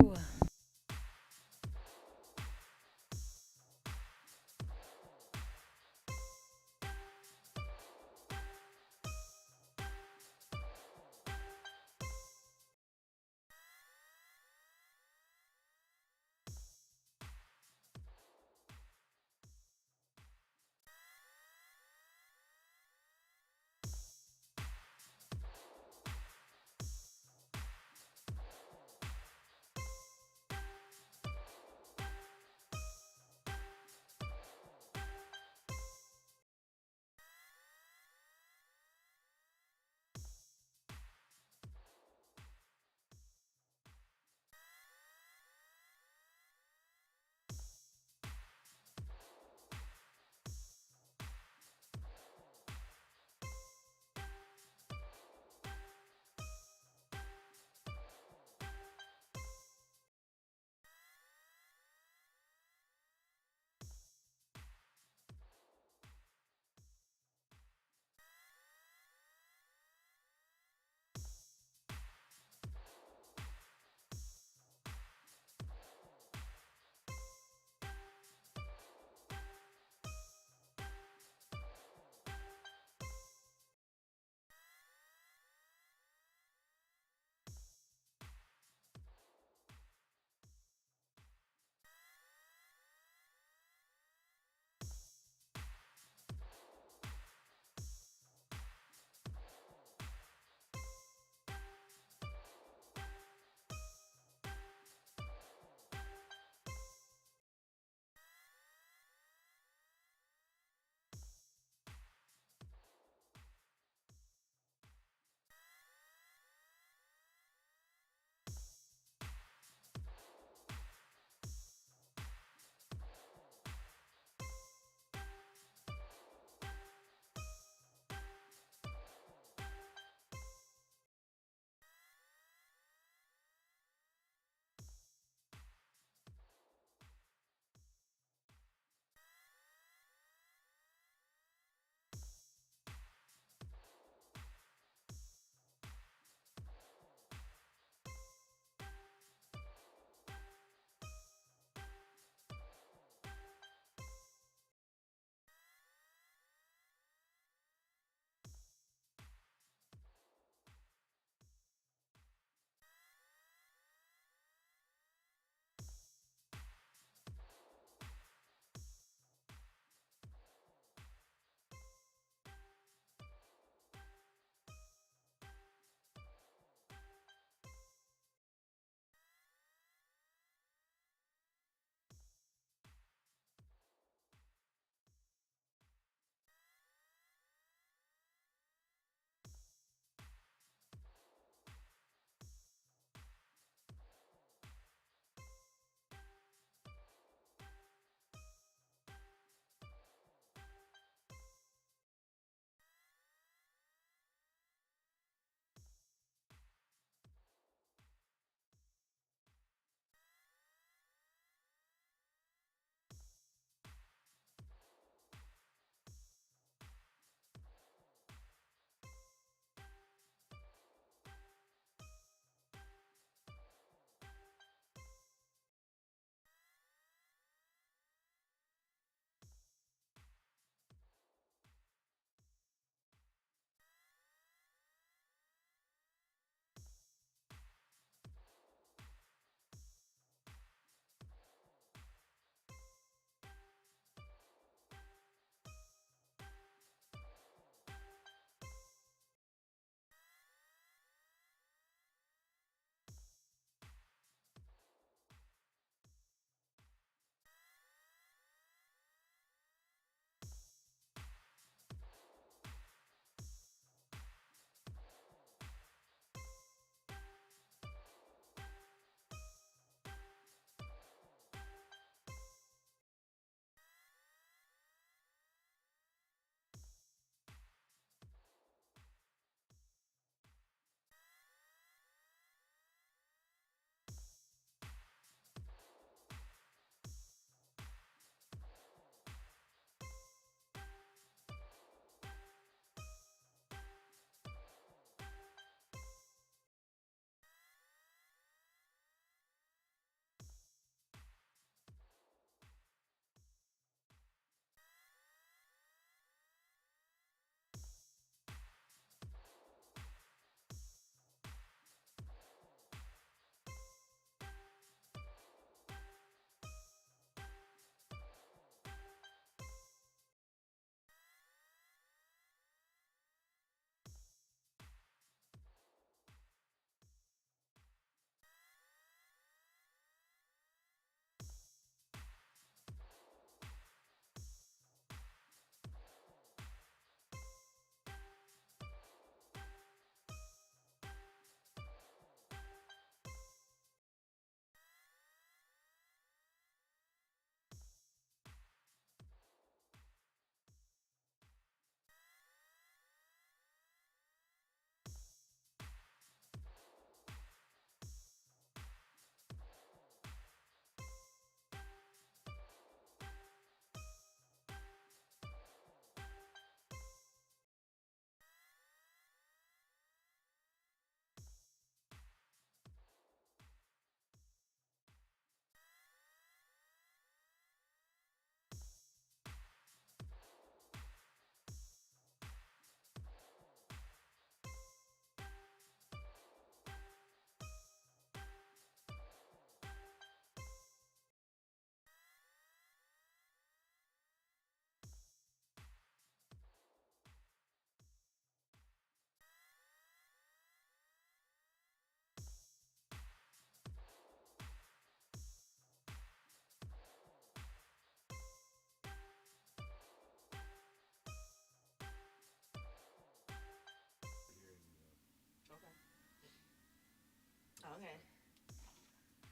Okay.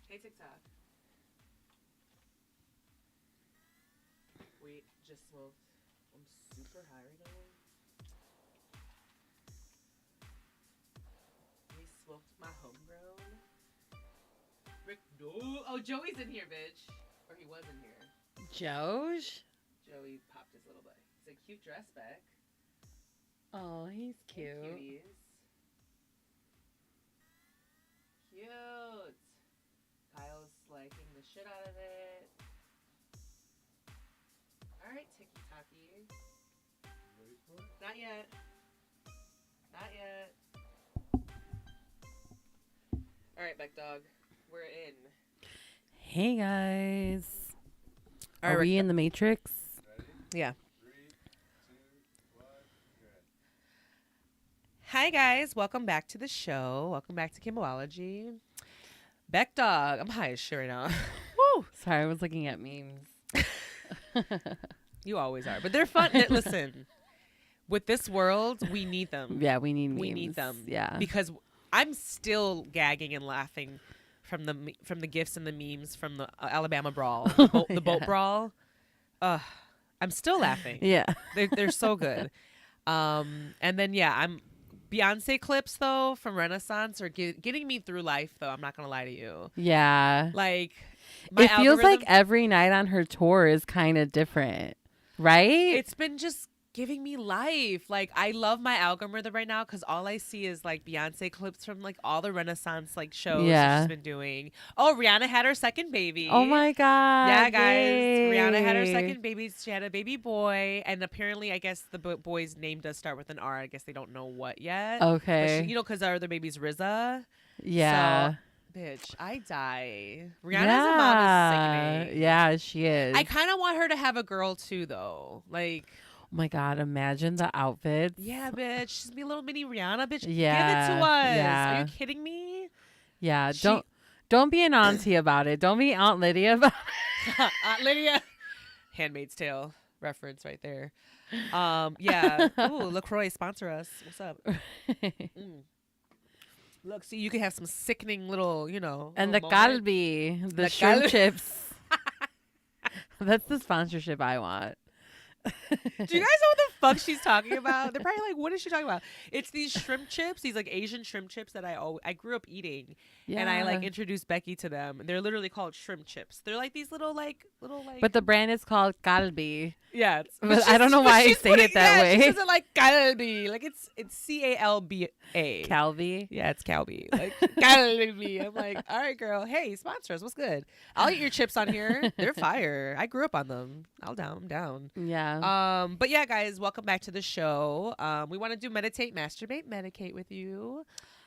Hey, TikTok. We just smoked. I'm super high right now. We smoked my homegrown. Rick, no. Oh, Joey's in here, bitch. Or he was in here. Josh? Joey popped his little butt. It's a cute dress back. Oh, he's cute. Hey, cuties. Cute. Kyle's liking the shit out of it. Alright, Tiki Taki. Ready for it? Not yet. Not yet. Alright, Beck Dog. We're in. Hey, guys. All Are right, we in the Matrix? Ready? Yeah. 3, 2, 1, good. Hi, guys. Welcome back to the show. Welcome back to Kimbology. Beck Dog. I'm high as shit right now. Woo! Sorry, I was looking at memes. You always are. But they're fun. Listen, with this world, we need them. Yeah, we need memes. We need them. Yeah. Because I'm still gagging and laughing from the gifs and the memes from the Alabama brawl, the boat brawl. I'm still laughing. Yeah. They're so good. And then I'm Beyonce clips though from Renaissance are getting me through life though. I'm not gonna lie to you. Yeah. Like It feels like algorithm- every night on her tour is kind of different, right? it's been just giving me life. Like I love my algorithm right now because all I see is like Beyonce clips from like all the Renaissance like shows that she's been doing. Oh, Rihanna had her second baby. Oh my God. Yeah, guys. Yay. Rihanna had her second baby. She had a baby boy, and apparently, I guess the boy's name does start with an R. I guess they don't know what yet. Okay. But because our other baby's RZA. Yeah. So, bitch, I die. Rihanna's a mom is sickening. Yeah, she is. I kind of want her to have a girl too, though. Like, Oh my God, imagine the outfits. yeah, bitch, she's be a little mini Rihanna, bitch. Yeah, Give it to us. yeah. Are you kidding me? Yeah, don't be an auntie about it. Don't be Aunt Lydia about Aunt Lydia. Handmaid's Tale reference right there. Yeah. Ooh, LaCroix, sponsor us. What's up? it. Look, see, you can have some sickening little, And the little moment. kalbi, the The shrimp kalbi. chips. That's the sponsorship I want. Do you guys know what the fuck she's talking about? They're probably like, what is she talking about? It's these shrimp chips, these like Asian shrimp chips that I grew up eating. Yeah. And I like introduced Becky to them. They're literally called shrimp chips. They're like these little like But the brand is called kalbi. yeah. But I don't know why I say it that way. She says it like kalbi. Like it's CALBA. Calvi. Yeah, it's Calby. Like Calby. I'm like, all right, girl. Hey, sponsor us. What's good? I'll eat your chips on here. They're fire. I grew up on them. I'm down. Yeah. But yeah, guys, welcome back to the show. We want to do meditate, masturbate, medicate with you.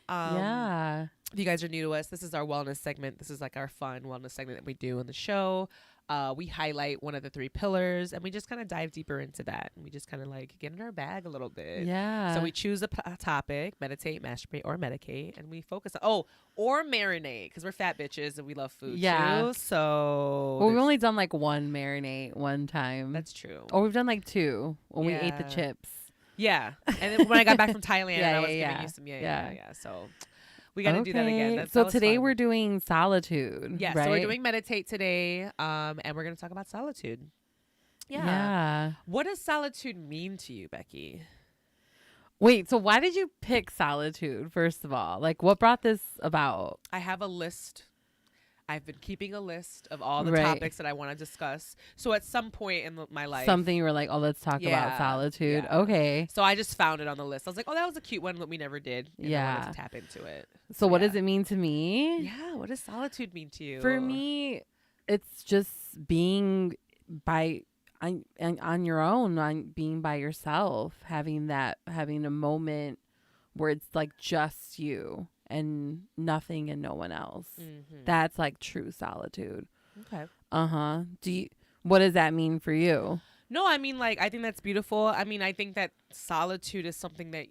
Yeah. If you guys are new to us, this is our wellness segment. This is like our fun wellness segment that we do on the show. We highlight one of the 3 pillars and we just kind of dive deeper into that. And we just kind of like get in our bag a little bit. Yeah. So we choose a topic, meditate, masturbate, or medicate, and we focus on, or marinate, because we're fat bitches and we love food Yeah. too. So Well, we've there's- only done like one marinate one time. that's true. Or we've done like 2 when we ate the Yeah. chips. Yeah. And then when I got back from Thailand, Yeah, I was yeah, giving yeah. you some, Yeah. yeah. So we got to do that again. Okay. That So was today fun. we're doing solitude. Yeah, right? so we're doing meditate today, and we're going to talk about solitude. Yeah. What does solitude mean to you, Becky? Wait, so why did you pick solitude, first of all? Like, what brought this about? I have a list. I've been keeping a list of all the Right. topics that I want to discuss. So at some point in my life, Something you were like, oh, let's talk Yeah, about solitude. yeah. Okay. so I just found it on the list. I was like, oh, that was a cute one that we never did. And I Yeah. wanted to tap into it. So what yeah. does it mean to me? Yeah, what does solitude mean to you? For me, it's just being on your own, on being by yourself, having a moment where it's like just you and nothing and no one else. Mhm. That's like true solitude. Okay. Uh-huh. What does that mean for you? No, I mean, like, I think that's beautiful. I mean, I think that solitude is something that,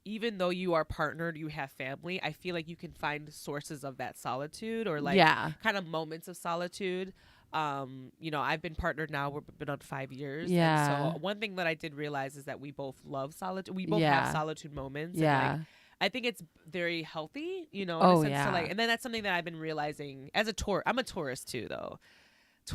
even though you are partnered, you have family, I feel like you can find sources of that solitude or like Yeah. kind of moments of solitude. I've been partnered now. We've been on 5 years. Yeah. And so one thing that I did realize is that we both love solitude. We both Yeah. have solitude moments. Yeah. And like, I think it's very healthy, in a Oh, sense to yeah. like, and then that's something that I've been realizing as a I'm a tourist too, though.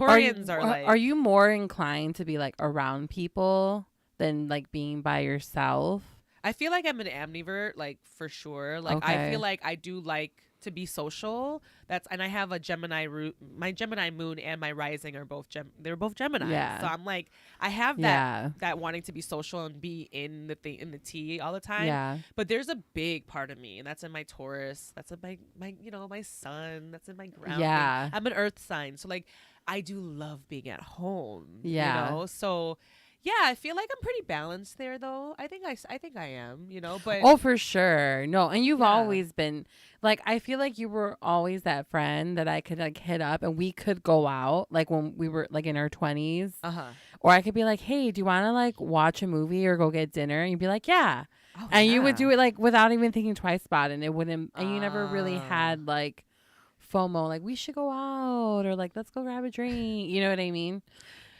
Are you, Taurians are like, are you more inclined to be like around people than like being by yourself? I feel like I'm an ambivert, like for sure. Like I Okay. feel like I do like to be social. And I have a Gemini root. My Gemini moon and my rising are both they're both Gemini. Yeah. So I'm like, I have Yeah. that wanting to be social and be in the tea all the time. Yeah. But there's a big part of me, and that's in my Taurus. That's in my my sun. That's in my grounding. Yeah. I'm an Earth sign, so like I do love being at home. Yeah. So. Yeah, I feel like I'm pretty balanced there, though. I think I am, but Oh, for sure. No, and you've Yeah. always been like, I feel like you were always that friend that I could like hit up and we could go out like when we were like in our 20s. Or I could be like, hey, do you want to like watch a movie or go get dinner? And you'd be like, yeah. Oh, And you would yeah. do it like without even thinking twice about it. And it wouldn't, and you never really Ah. had like FOMO, like we should go out or like let's go grab a drink. You know what I mean?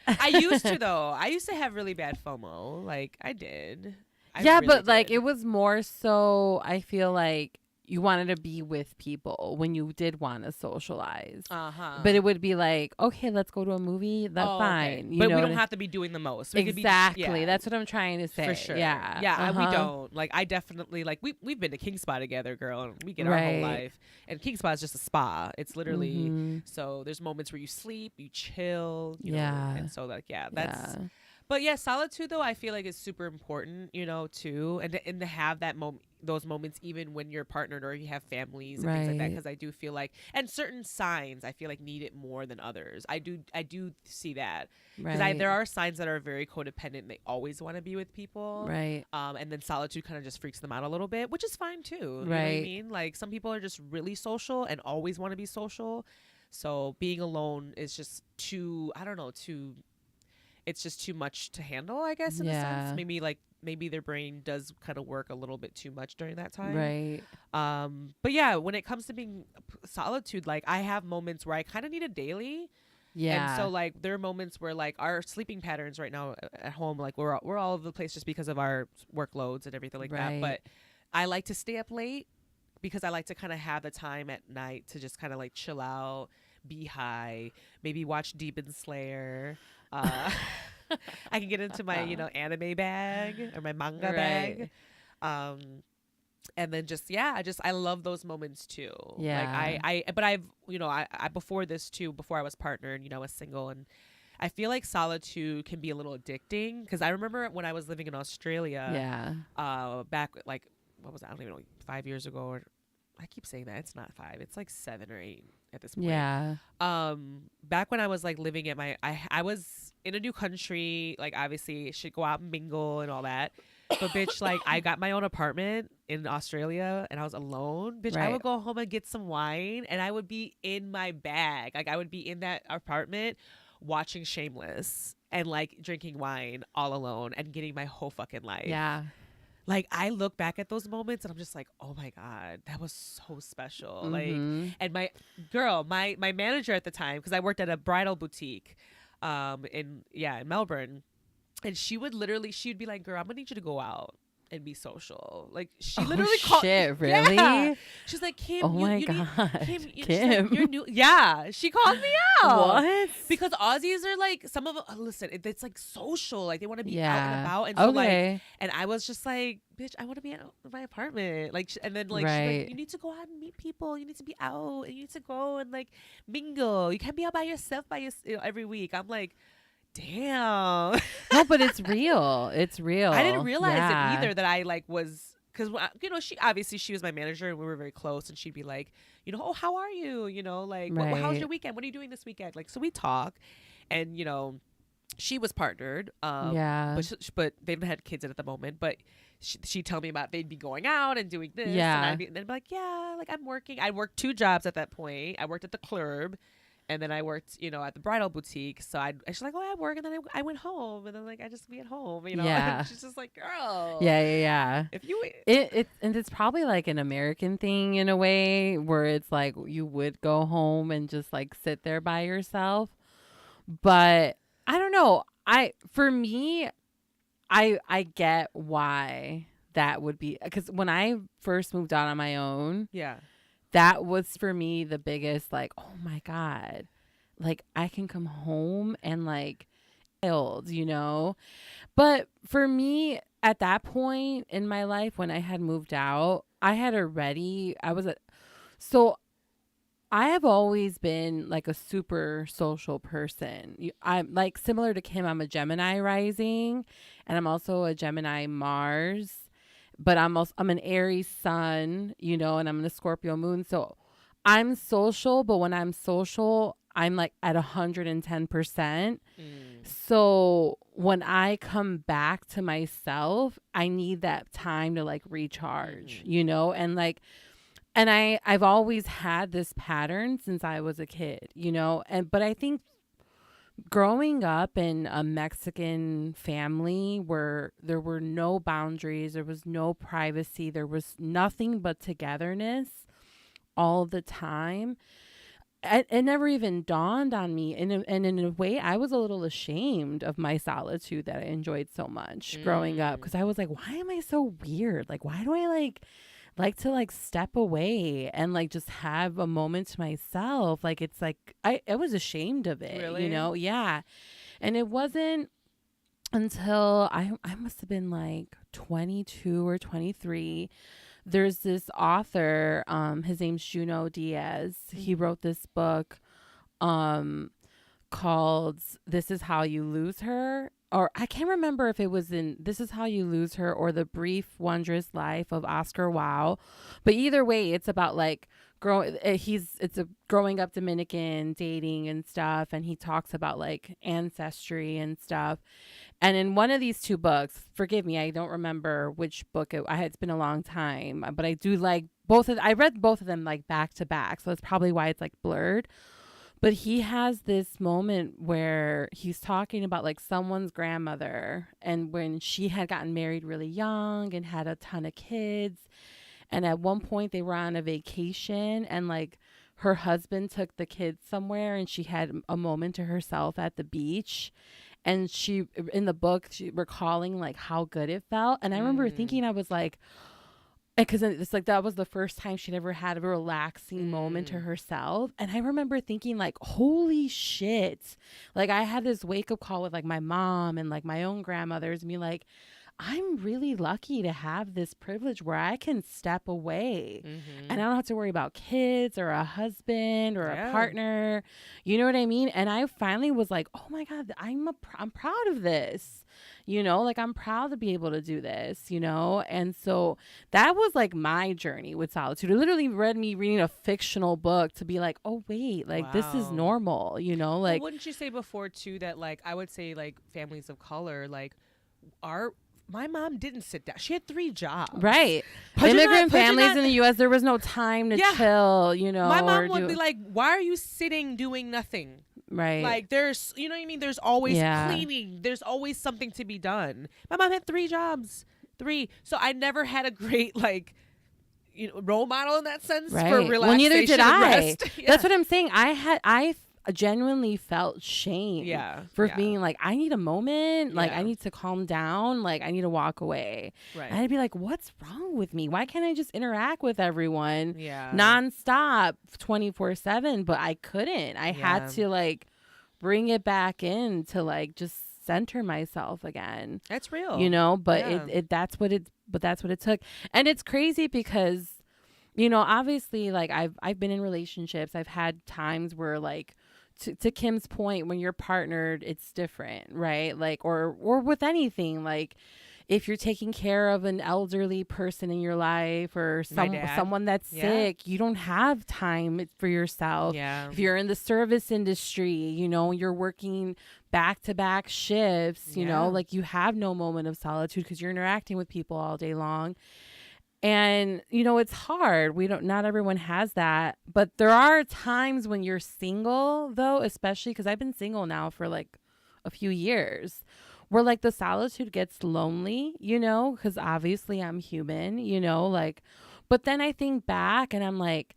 I used to though. I used to have really bad FOMO. Like I did. I Yeah, really but like did. it was more so I feel like you wanted to be with people when you did want to socialize. But it would be like, okay, let's go to a movie. That's fine. You But know we what don't I- have to be doing the most. We could be exactly. yeah, That's what I'm trying to say. for sure. Yeah. Yeah, we Uh-huh. don't. Like I definitely like we've been to King Spa together, girl, and we get our whole Right. life. And King Spa is just a spa. It's literally Mhm. so there's moments where you sleep, you chill, Yeah. and so like that's Yeah. But yeah, solitude though I feel like is super important, too, and to have those moments even when you're partnered or you have families and things like that, Right. because I do feel like, and certain signs I feel like need it more than others. I do see that because Right. there are signs that are very codependent and they always want to be with people, Right. and then solitude kind of just freaks them out a little bit, which is fine too. You know what I Right. mean? Like some people are just really social and always want to be social, so being alone is just too, I don't know, it's just too much to handle, I guess, in a Yeah. sense. Maybe their brain does kind of work a little bit too much during that time. Right. But yeah, when it comes to being solitude, like I have moments where I kind of need a daily. Yeah. And so like there are moments where like our sleeping patterns right now at home, like we're all over the place just because of our workloads and everything like that. Right. But I like to stay up late because I like to kind of have the time at night to just kind of like chill out, be high, maybe watch Demon Slayer. I can get into my anime bag or my manga bag, and then I love those moments too. Yeah. Like but I've I before this too, before I was partnered, I was single, and I feel like solitude can be a little addicting because I remember when I was living in Australia, back like what was it? I don't even know, 5 years ago, or I keep saying that it's not 5, it's like 7 or 8 at this point. Yeah. Back when I was like living at I was in a new country, like obviously should go out and mingle and all that. But bitch, like I got my own apartment in Australia and I was alone. Bitch, I Right. would go home and get some wine and I would be in my bag. Like I would be in that apartment watching Shameless and like drinking wine all alone and getting my whole fucking life. Yeah. Like I look back at those moments and I'm just like, oh my God, that was so special. Mhm. Like, and my manager at the time, because I worked at a bridal boutique, in Melbourne, and she'd be like, girl, I'm gonna need you to go out and be social. Like she literally called. Shit, really? Yeah. She's like, Kim. Oh my you need- God. Kim. She's Kim. like, you're new. Yeah, she called me out. What? Because Aussies are like some of listen, it's like social, like they want to be out and Yeah. about, and so like, Okay. and I was just like, bitch, I want to be in my apartment, like, and then like, she's Right. like, you need to go out and meet people, you need to be out, and you need to go and like mingle. You can't be out by yourself every week. I'm like, damn. No, but it's real. It's real. I didn't realize Yeah. it either that I like was. Because, she was my manager and we were very close, and she'd be like, oh, how are you? Like, how's Right. your weekend? What are you doing this weekend? Like, so we talk, and, she was partnered. Yeah. But they haven't had kids at the moment, but she'd tell me about they'd be going out and doing this. Yeah. And I'd be like, yeah, like I'm working. I worked 2 jobs at that point. I worked at the club. And then I worked, at the bridal boutique. So she's like, oh, I work. And then I went home. And then, like, I just be at home, Yeah. And she's just like, girl. Yeah. If you... And it's probably like an American thing in a way where it's like you would go home and just like sit there by yourself. But I don't know. For me, I get why that would be, because when I first moved out on my own, Yeah. that was for me the biggest, like, oh my God, like I can come home and like killed, you know? But for me at that point in my life when I had moved out, so I have always been like a super social person. I'm like similar to Kim, I'm a Gemini rising and I'm also a Gemini Mars, but I'm an Aries sun, you know, and I'm a Scorpio moon. So I'm social, but when I'm social, I'm like at 110%. So when I come back to myself, I need that time to like recharge, you know, and like, and I've always had this pattern since I was a kid, you know, but I think growing up in a Mexican family where there were no boundaries, there was no privacy, there was nothing but togetherness all the time. It never even dawned on me. And in a way, I was a little ashamed of my solitude that I enjoyed so much growing up. Because I was like, why am I so weird? Like, why do I like to like step away and like just have a moment to myself? Like, it's like, I was ashamed of it, Really? you know? Yeah. And it wasn't until I must have been like 22 or 23. There's this author, his name's Junot Diaz. He wrote this book called This Is How You Lose Her. Or I can't remember if it was in This Is How You Lose Her or The Brief Wondrous Life of Oscar Wilde. But either way, it's about like it's a growing up Dominican, dating and stuff, and he talks about like ancestry and stuff. And in one of these two books, forgive me, I don't remember which book it's been a long time, but I do like I read both of them like back to back, so that's probably why it's like blurred. But he has this moment where he's talking about like someone's grandmother and when she had gotten married really young and had a ton of kids. And at one point they were on a vacation and like her husband took the kids somewhere and she had a moment to herself at the beach. And she, in the book, she recalling like how good it felt. And I remember thinking, I was like, because it's like that was the first time she'd ever had a relaxing moment to herself. And I remember thinking like, holy shit. Like I had this wake up call with like my mom and like my own grandmothers and be like, I'm really lucky to have this privilege where I can step away and I don't have to worry about kids or a husband or a partner. You know what I mean? And I finally was like, oh my God, I'm proud of this. You know, like I'm proud to be able to do this, you know? And so that was like my journey with solitude. It literally reading a fictional book to be like, oh wait, like this is normal, you know? Like, well, wouldn't you say before too that like I would say like families of color, like my mom didn't sit down. She had 3 jobs. Right. But Immigrant families in the U.S., there was no time to chill, you know. My mom would be like, why are you sitting doing nothing? Right. Like there's, you know what I mean? There's always cleaning. There's always something to be done. My mom had 3 jobs. 3. So I never had a great like, you know, role model in that sense for relaxation. Well, neither did and I. rest. That's what I'm saying. I genuinely felt shame for being like, I need a moment. Like, I need to calm down. Like, I need to walk away. Right. And I'd be like, what's wrong with me? Why can't I just interact with everyone Yeah. nonstop 24/7? But I couldn't. I had to like bring it back in to like just center myself again. That's real. You know, but that's what it took. And it's crazy because, you know, obviously like I've been in relationships. I've had times where like to Kim's point, when you're partnered, it's different, right? Like, or with anything, like if you're taking care of an elderly person in your life or someone that's sick, you don't have time for yourself. Yeah. If you're in the service industry, you know, you're working back-to-back shifts, you know, like you have no moment of solitude because you're interacting with people all day long. And, you know, it's hard. Not everyone has that. But there are times when you're single, though, especially because I've been single now for like a few years, where like the solitude gets lonely, you know, because obviously I'm human, you know, like, but then I think back and I'm like,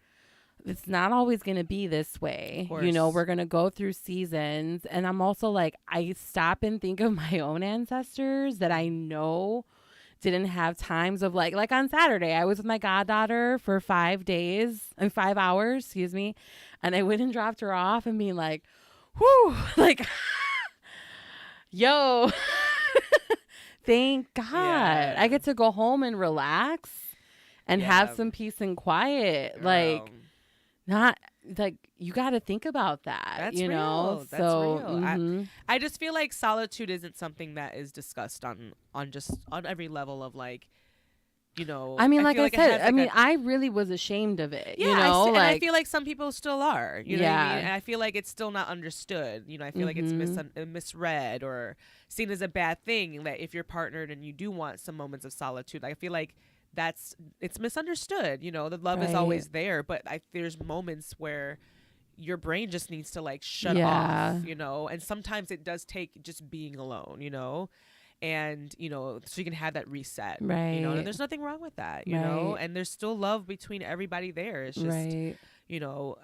it's not always going to be this way. You know, we're going to go through seasons. And I'm also like, I stop and think of my own ancestors that I know didn't have times of like on Saturday, I was with my goddaughter for 5 hours, excuse me. And I went and dropped her off and being like, whew, like, yo, thank God. Yeah. I get to go home and relax and have some peace and quiet. Girl. Like, not like you got to think about that. That's you know, real. That's so real. I just feel like solitude isn't something that is discussed on every level of like, you know. I mean, like feel I it said, has, like, I really was ashamed of it. yeah, you know, and like I feel like some people still are. You know what I Yeah. mean? And I feel like it's still not understood. You know, I feel like it's misread or seen as a bad thing that if you're partnered and you do want some moments of solitude, I feel like it's misunderstood. You know, the love is always there, but there's moments where your brain just needs to like shut off, you know, and sometimes it does take just being alone, you know, and, you know, so you can have that reset, Right. you know, and there's nothing wrong with that, you know, and there's still love between everybody there. It's just, you know,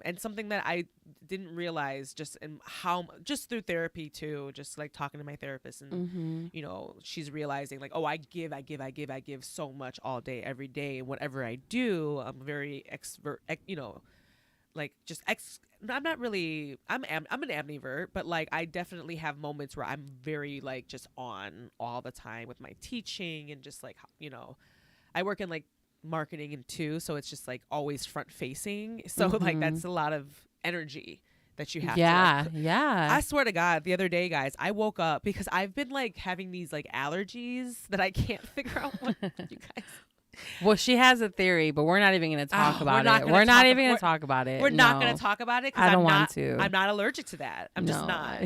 and something that I didn't realize just through therapy too, just like talking to my therapist and, you know, she's realizing like, oh, I give so much all day, every day. And whatever I do, I'm very you know, like just I'm not really, I'm an ambivert, but like I definitely have moments where I'm very like just on all the time with my teaching and just like, you know, I work in like marketing and too, so it's just like always front facing, so like that's a lot of energy that you have to I swear to God, the other day, guys, I woke up because I've been like having these like allergies that I can't figure out what you guys. Well, she has a theory, but we're not even going to talk about it. We're not even going to talk about it. We're not going to talk about it I don't want to. I'm not allergic to that. I'm just not.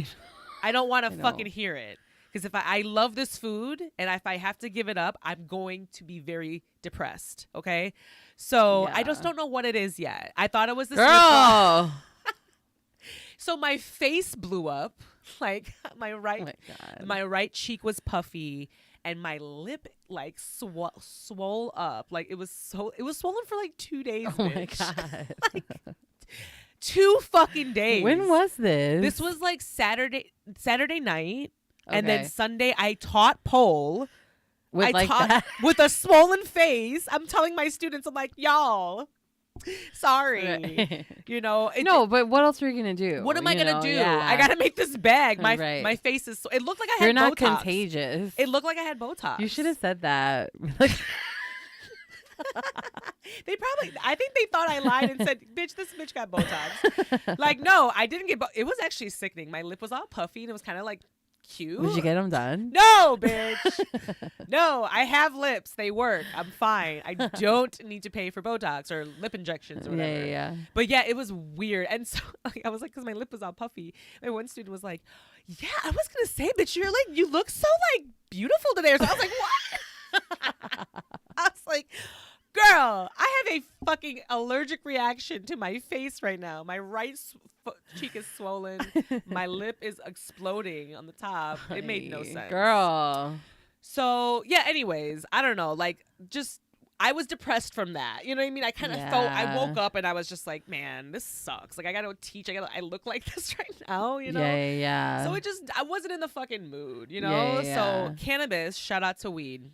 I don't want to fucking hear it. Because if I love this food and if I have to give it up, I'm going to be very depressed. Okay? So I just don't know what it is yet. I thought it was this. Girl. So my face blew up. Like my right cheek was puffy. And my lip like swole up, like it was swollen for like 2 days. Oh my God! Like 2 fucking days. When was this? This was like Saturday night, and then Sunday I taught pole. With with a swollen face. I'm telling my students, I'm like, y'all. Sorry, you know. No, but what else are you gonna do? What am I gonna do? Yeah. I gotta make this bag. My face is. It looked like I had. You're not Botox. Contagious. It looked like I had Botox. You should have said that. I think they thought I lied and said, "Bitch, this bitch got Botox." Like, no, I didn't get. It was actually sickening. My lip was all puffy and it was kind of like cute. Did you get them done? No, bitch. No, I have lips. They work. I'm fine. I don't need to pay for Botox or lip injections or whatever. Yeah. But yeah, it was weird. And so I was like, because my lip was all puffy. My one student was like, yeah, I was going to say, bitch, you look so like beautiful today. So I was like, what? I was like, girl, I have a fucking allergic reaction to my face right now. My right cheek is swollen. My lip is exploding on the top. It made no sense. Girl. So, yeah, anyways, I don't know. Like, just, I was depressed from that. You know what I mean? I kind of felt, I woke up and I was just like, man, this sucks. Like, I got to teach. I look like this right now, you know? Yeah. So I wasn't in the fucking mood, you know? So, cannabis, shout out to weed.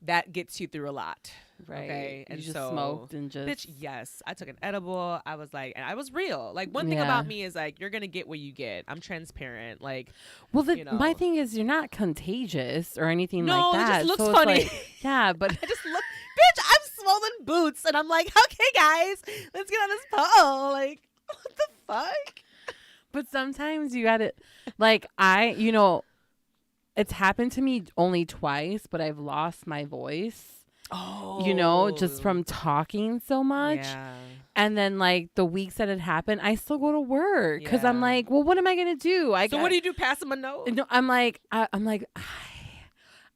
That gets you through a lot. Right. Okay. And you just smoked and just. Bitch, yes. I took an edible. I was like, and I was real. Like, one thing about me is like, you're going to get what you get. I'm transparent. Like, well, you know. My thing is, you're not contagious or anything like that. No, it just looks so funny. Like, yeah, but. I just look, bitch, I'm swollen boots. And I'm like, okay, guys, let's get on this pole. Like, what the fuck? But sometimes you got to, like, it's happened to me only twice, but I've lost my voice. Oh. You know, just from talking so much. Yeah. And then, like, the weeks that it happened, I still go to work because I'm like, well, what am I going to do? What do you do? Pass them a note? No, I'm like, I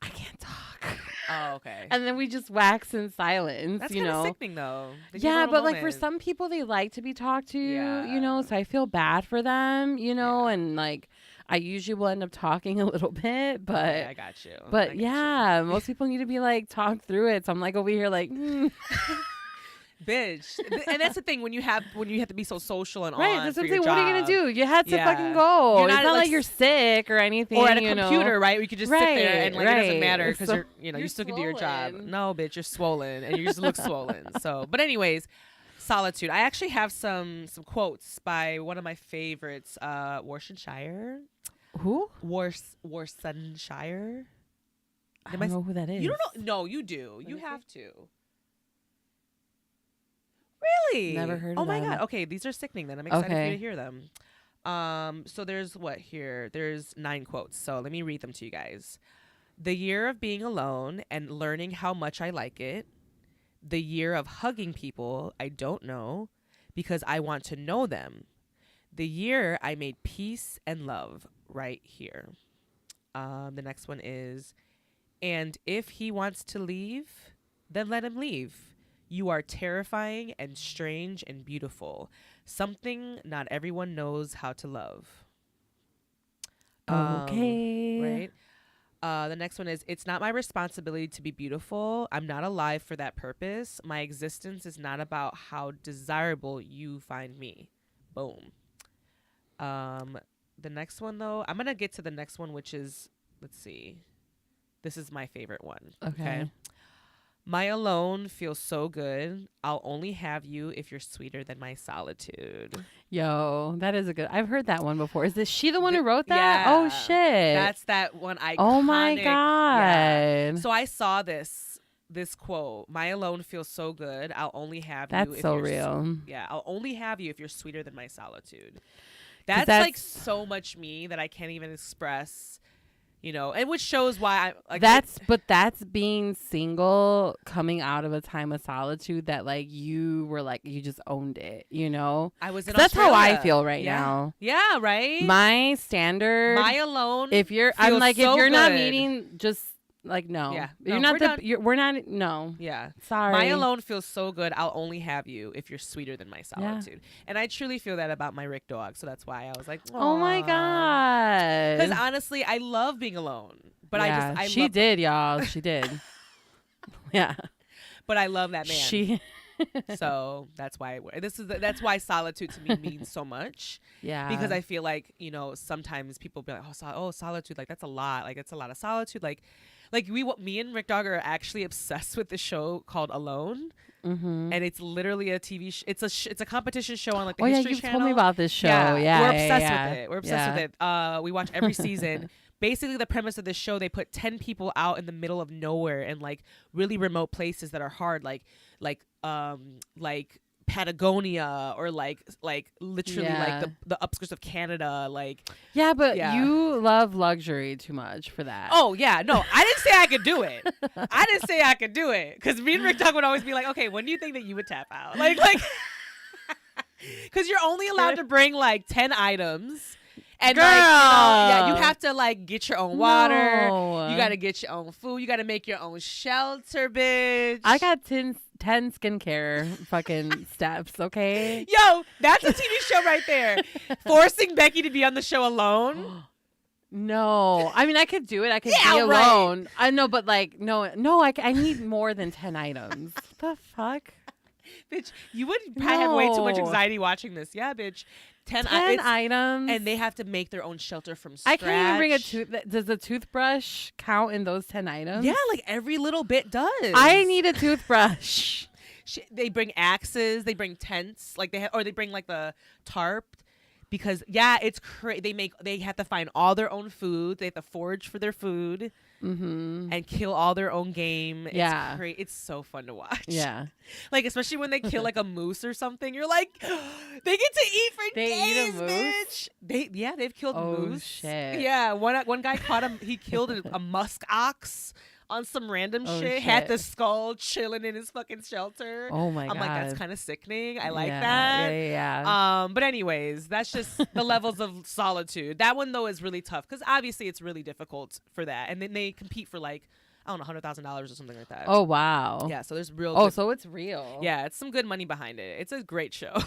can't talk. Oh, okay. And then we just wax in silence, That's you know. That's sickening, though. Yeah, but like for some people, they like to be talked to, you know, so I feel bad for them, you know, and like I usually will end up talking a little bit, but I got you. But most people need to be like talked through it. So I'm like over here like, bitch. And that's the thing when you have to be so social and Right, on that's for what I'm your saying. What are you job. gonna do? You had to Yeah. fucking go. You're It's not, not like, like you're sick or anything. Or at a you know? computer, right? Where you could just sit there and like it doesn't Right. matter because So you're still gonna do your job. swollen. No, bitch, you're swollen and you just look swollen. So, but anyways, Solitude. I actually have some quotes by one of my favorites, Worcestershire. Who? Worcestershire. I don't know who that is. You don't know? No, you do. You have to. Really? Never heard Oh of my them. god. Okay, these are sickening. Then I'm excited for you Okay. to hear them. So there's what here? There's 9 quotes. So let me read them to you guys. The year of being alone and learning how much I like it. The year of hugging people I don't know because I want to know them. The year I made peace and love right here. The next one is, and if he wants to leave, then let him leave. You are terrifying and strange and beautiful. Something not everyone knows how to love. Okay. Right? The next one is, it's not my responsibility to be beautiful. I'm not alive for that purpose. My existence is not about how desirable you find me. Boom. The next one, though, I'm going to get to the next one, which is, let's see. This is my favorite one. Okay. My alone feels so good. I'll only have you if you're sweeter than my solitude. Yo, that is a good. I've heard that one before. Is this she the one who wrote that? Yeah. Oh shit. That's that one iconic. Oh my god. Yeah. So I saw this quote. My alone feels so good. I'll only have you. That's if so you're real. Yeah, I'll only have you if you're sweeter than my solitude. That's like so much me that I can't even express. You know, and which shows why I like that's being single, coming out of a time of solitude that like you were like you just owned it, you know. I was in that's how I Australia. feel right Yeah. now. Yeah, right. My standard, My alone. if you're I'm feels like so if you're not good. meeting, just like no. Yeah. You're No, not we're done. we're not no. Yeah. Sorry. My alone feels so good. I'll only have you if you're sweeter than my solitude. And I truly feel that about my Rick dog. So that's why I was like, Oh my god. Because honestly, I love being alone. But she love, did, y'all. She did. Yeah. But I love that man. She. So that's why that's why solitude to me means so much. Yeah. Because I feel like, you know, sometimes people be like, solitude, like that's a lot. Like it's a lot of solitude. Like me and Rick Dog are actually obsessed with this show called Alone. Mm-hmm. And it's literally a TV. It's a competition show on like the History History you've Channel. told me about this show. Yeah, Yeah, we're obsessed yeah, with it. We're obsessed with it. We watch every season. Basically, the premise of this show, they put 10 people out in the middle of nowhere in like really remote places that are hard, like Patagonia or like literally like the upskirts of Canada, like. Yeah, but Yeah. you love luxury too much for that. Oh yeah, no, I didn't say I could do it. I didn't say I could do it because me and Rick Dog would always be like, okay, when do you think that you would tap out? Like, because you're only allowed to bring like 10 items. And Girl. like, you know, yeah, you have to like get your own water. No. You got to get your own food. You got to make your own shelter, bitch. I got 10 skincare fucking steps, okay? Yo, that's a TV show right there. Forcing Becky to be on the show alone. No. I mean, I could do it. I could Yeah, be right. alone. I know, but like, no, I need more than 10 items. What the fuck? Bitch, you would probably have way too much No. anxiety watching this. Yeah, bitch. 10 items. And they have to make their own shelter from scratch. I can't even bring a tooth. Does a toothbrush count in those 10 items? Yeah, like every little bit does. I need a toothbrush. They bring axes. They bring tents. Like they bring like the tarp. Because it's they have to find all their own food. They have to forage for their food and kill all their own game. Yeah. It's so fun to watch. Yeah. Like especially when they kill like a moose or something. You're like, they get to eat for They days, eat a moose? bitch. They've killed Oh, moose. shit. Yeah, one guy caught him. He killed a musk ox on some random Oh, shit. Had shit. the skull chilling in his fucking shelter. Oh my I'm like, that's God. kind of sickening. I like Yeah, that. yeah. But anyways, that's just the levels of solitude. That one though is really tough because obviously it's really difficult for that, and then they compete for like I don't know $100,000 or something like that. Oh, wow. Yeah, so there's real. Oh, good- so it's real. yeah, it's some good money behind it. It's a great show.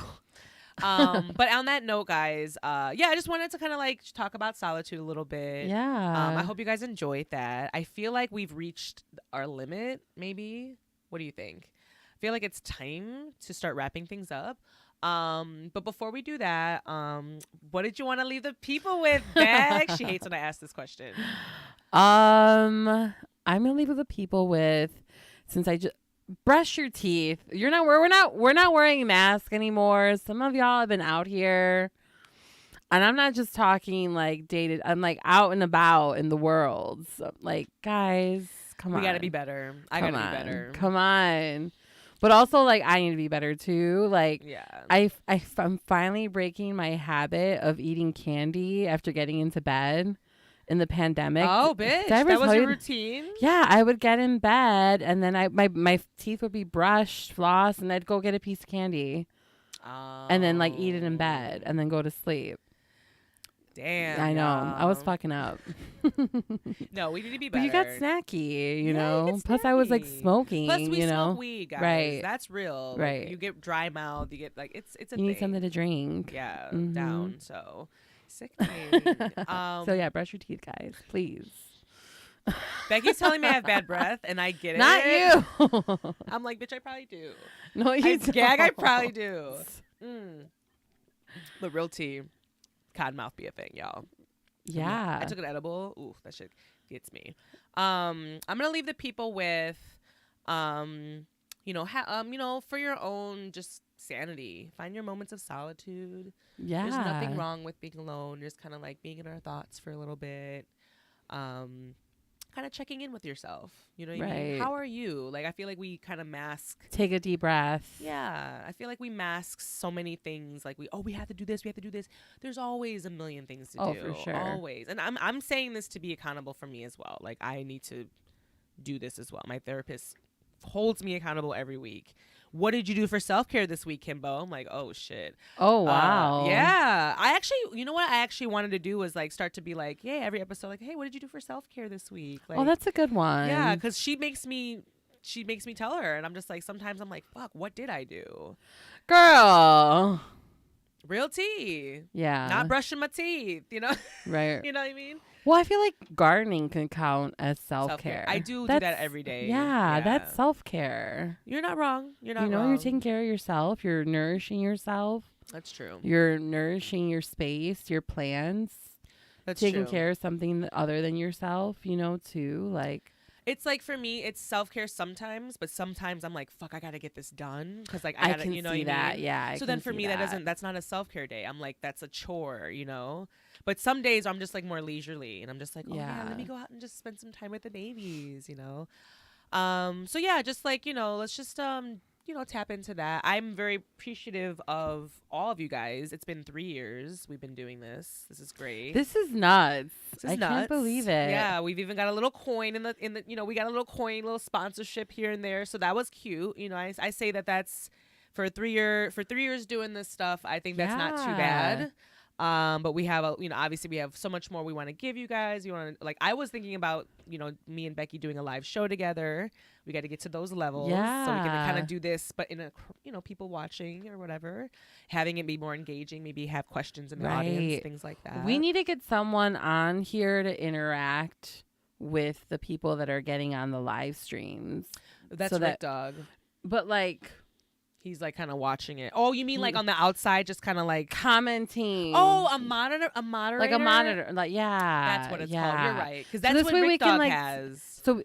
But on that note, guys, I just wanted to kind of like talk about solitude a little bit. Yeah. I hope you guys enjoyed that. I feel like we've reached our limit, maybe. What do you think? feel like it's time to start wrapping things up. But before we do that, what did you want to leave the people with, Beck? She hates when I ask this question. I'm gonna leave the people with, since I just brush your teeth. We're not wearing masks anymore. Some of y'all have been out here, and I'm not just talking like dated. I'm like out and about in the world. So, like, guys, come on. We gotta be better. I gotta be better. Come on. But also, like, I need to be better too. Like, Yeah. I'm finally breaking my habit of eating candy after getting into bed in the pandemic. Oh, bitch. Did I ever That was tell your you- routine? Yeah, I would get in bed and then my teeth would be brushed, floss, and I'd go get a piece of candy and then like eat it in bed and then go to sleep. Damn. I know. I was y'all. fucking up. No, we need to be But better. you got snacky, you Yeah, know. you get Plus I was like snacky. smoking, Plus, we you know. smoke weed, guys. Right. That's real. Right. Like, you get dry mouth. You get like it's a You thing. need something to drink. Yeah, Mhm. down. So sickening. So yeah, brush your teeth, guys, please. Becky's telling me I have bad breath, and I get it. Not you. I'm like, bitch, I probably do. No, you I gag, I don't. probably do. But real tea, cottonmouth be a thing, y'all. Yeah. I took an edible. Ooh, that shit gets me. I'm gonna leave the people with, you know, for your own just sanity. Find your moments of solitude. Yeah. There's nothing wrong with being alone. Just kind of like being in our thoughts for a little bit. Kind of checking in with yourself. You know what I mean? Right. How are you? Like, I feel like we kind of mask. Take a deep breath. Yeah, I feel like we mask so many things. Like we have to do this, we have to do this. There's always a million things to Oh, do. for sure. Always. And I'm saying this to be accountable for me as well. Like, I need to do this as well. My therapist holds me accountable every week. What did you do for self-care this week, Kimbo? I'm like, oh shit. Oh wow. Yeah. I actually, you know what I actually wanted to do was like start to be like, yeah, every episode, like, hey, what did you do for self-care this week? Like, Oh, that's a good one. yeah, because she makes me tell her, and I'm just like, sometimes I'm like, fuck, what did I do? Girl. Real tea. Yeah. Not brushing my teeth, you know? Right. You know what I mean? Well, I feel like gardening can count as self-care. I do That's- that every day. Yeah, that's self-care. You're not wrong. You're not You know, wrong. you're taking care of yourself. You're nourishing yourself. That's true. You're nourishing your space, your plants. That's Taking true. care of something other than yourself, you know, too. Like, It's like, for me, it's self-care sometimes, but sometimes I'm like, fuck, I gotta get this done because like I I gotta, can you know see what I that. mean? Yeah. So then for me, that's not a self-care day. I'm like, that's a chore, you know? But some days I'm just like more leisurely, and I'm just like, oh yeah, let me Yeah. go out and just spend some time with the babies, you know? So yeah, just like, you know, let's just, you know, tap into that. I'm very appreciative of all of you guys. It's been 3 years we've been doing this. This is great. This is nuts. This is I nuts. can't believe it. Yeah, we've even got a little coin in the you know, we got a little coin, little sponsorship here and there. So that was cute. You know, I say that's for 3 years doing this stuff. I think that's not too bad. But we have you know, obviously we have so much more we want to give you guys. You want to, like, I was thinking about, you know, me and Becky doing a live show together. We got to get to those levels, so we can kind Yeah. of do this, but in a, you know, people watching or whatever, having it be more engaging. Maybe have questions in the audience, Right. things like that. We need to get someone on here to interact with the people that are getting on the live streams. That's so Rick that- Dog. But like He's like kind of watching it. Oh, you mean like on the outside, just kind of like, commenting. oh, a moderator, like a monitor. Like, yeah. That's what it's yeah. called. You're right, because So that's this what way we Rick can, Dog like, has. So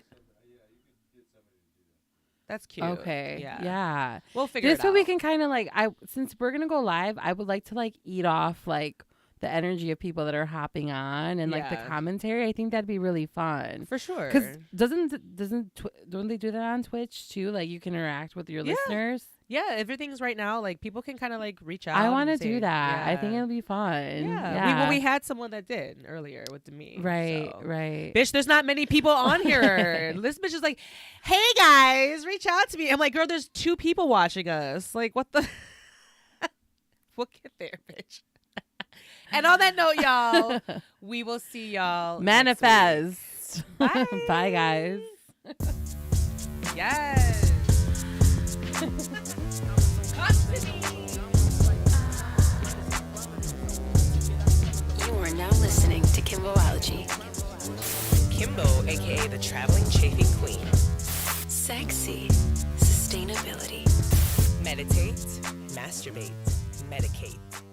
That's cute. okay. Yeah. We'll figure This it way out. we can kind of like, since we're gonna go live, I would like to like eat off like the energy of people that are hopping on and like the Yeah. commentary. I think that'd be really fun. for sure. Because don't they do that on Twitch too? Like you can interact with your Yeah. listeners. Yeah, everything's right now. Like people can kind of like reach out. I want to and say- do that. I think Yeah. it'll be fun. Yeah. We had someone that did earlier with Demi. Right, so. right. Bitch, there's not many people on here. This bitch is like, hey guys, reach out to me. I'm like, girl, there's 2 people watching us. Like, what the? We'll get there, bitch. And on that note, y'all, we will see y'all next week. Manifest. Bye. Bye, guys. Yes. You are now listening to Kimbology. Kimbo, aka the traveling chafing queen. Sexy, sustainable. sustainability. Meditate, masturbate, medicate.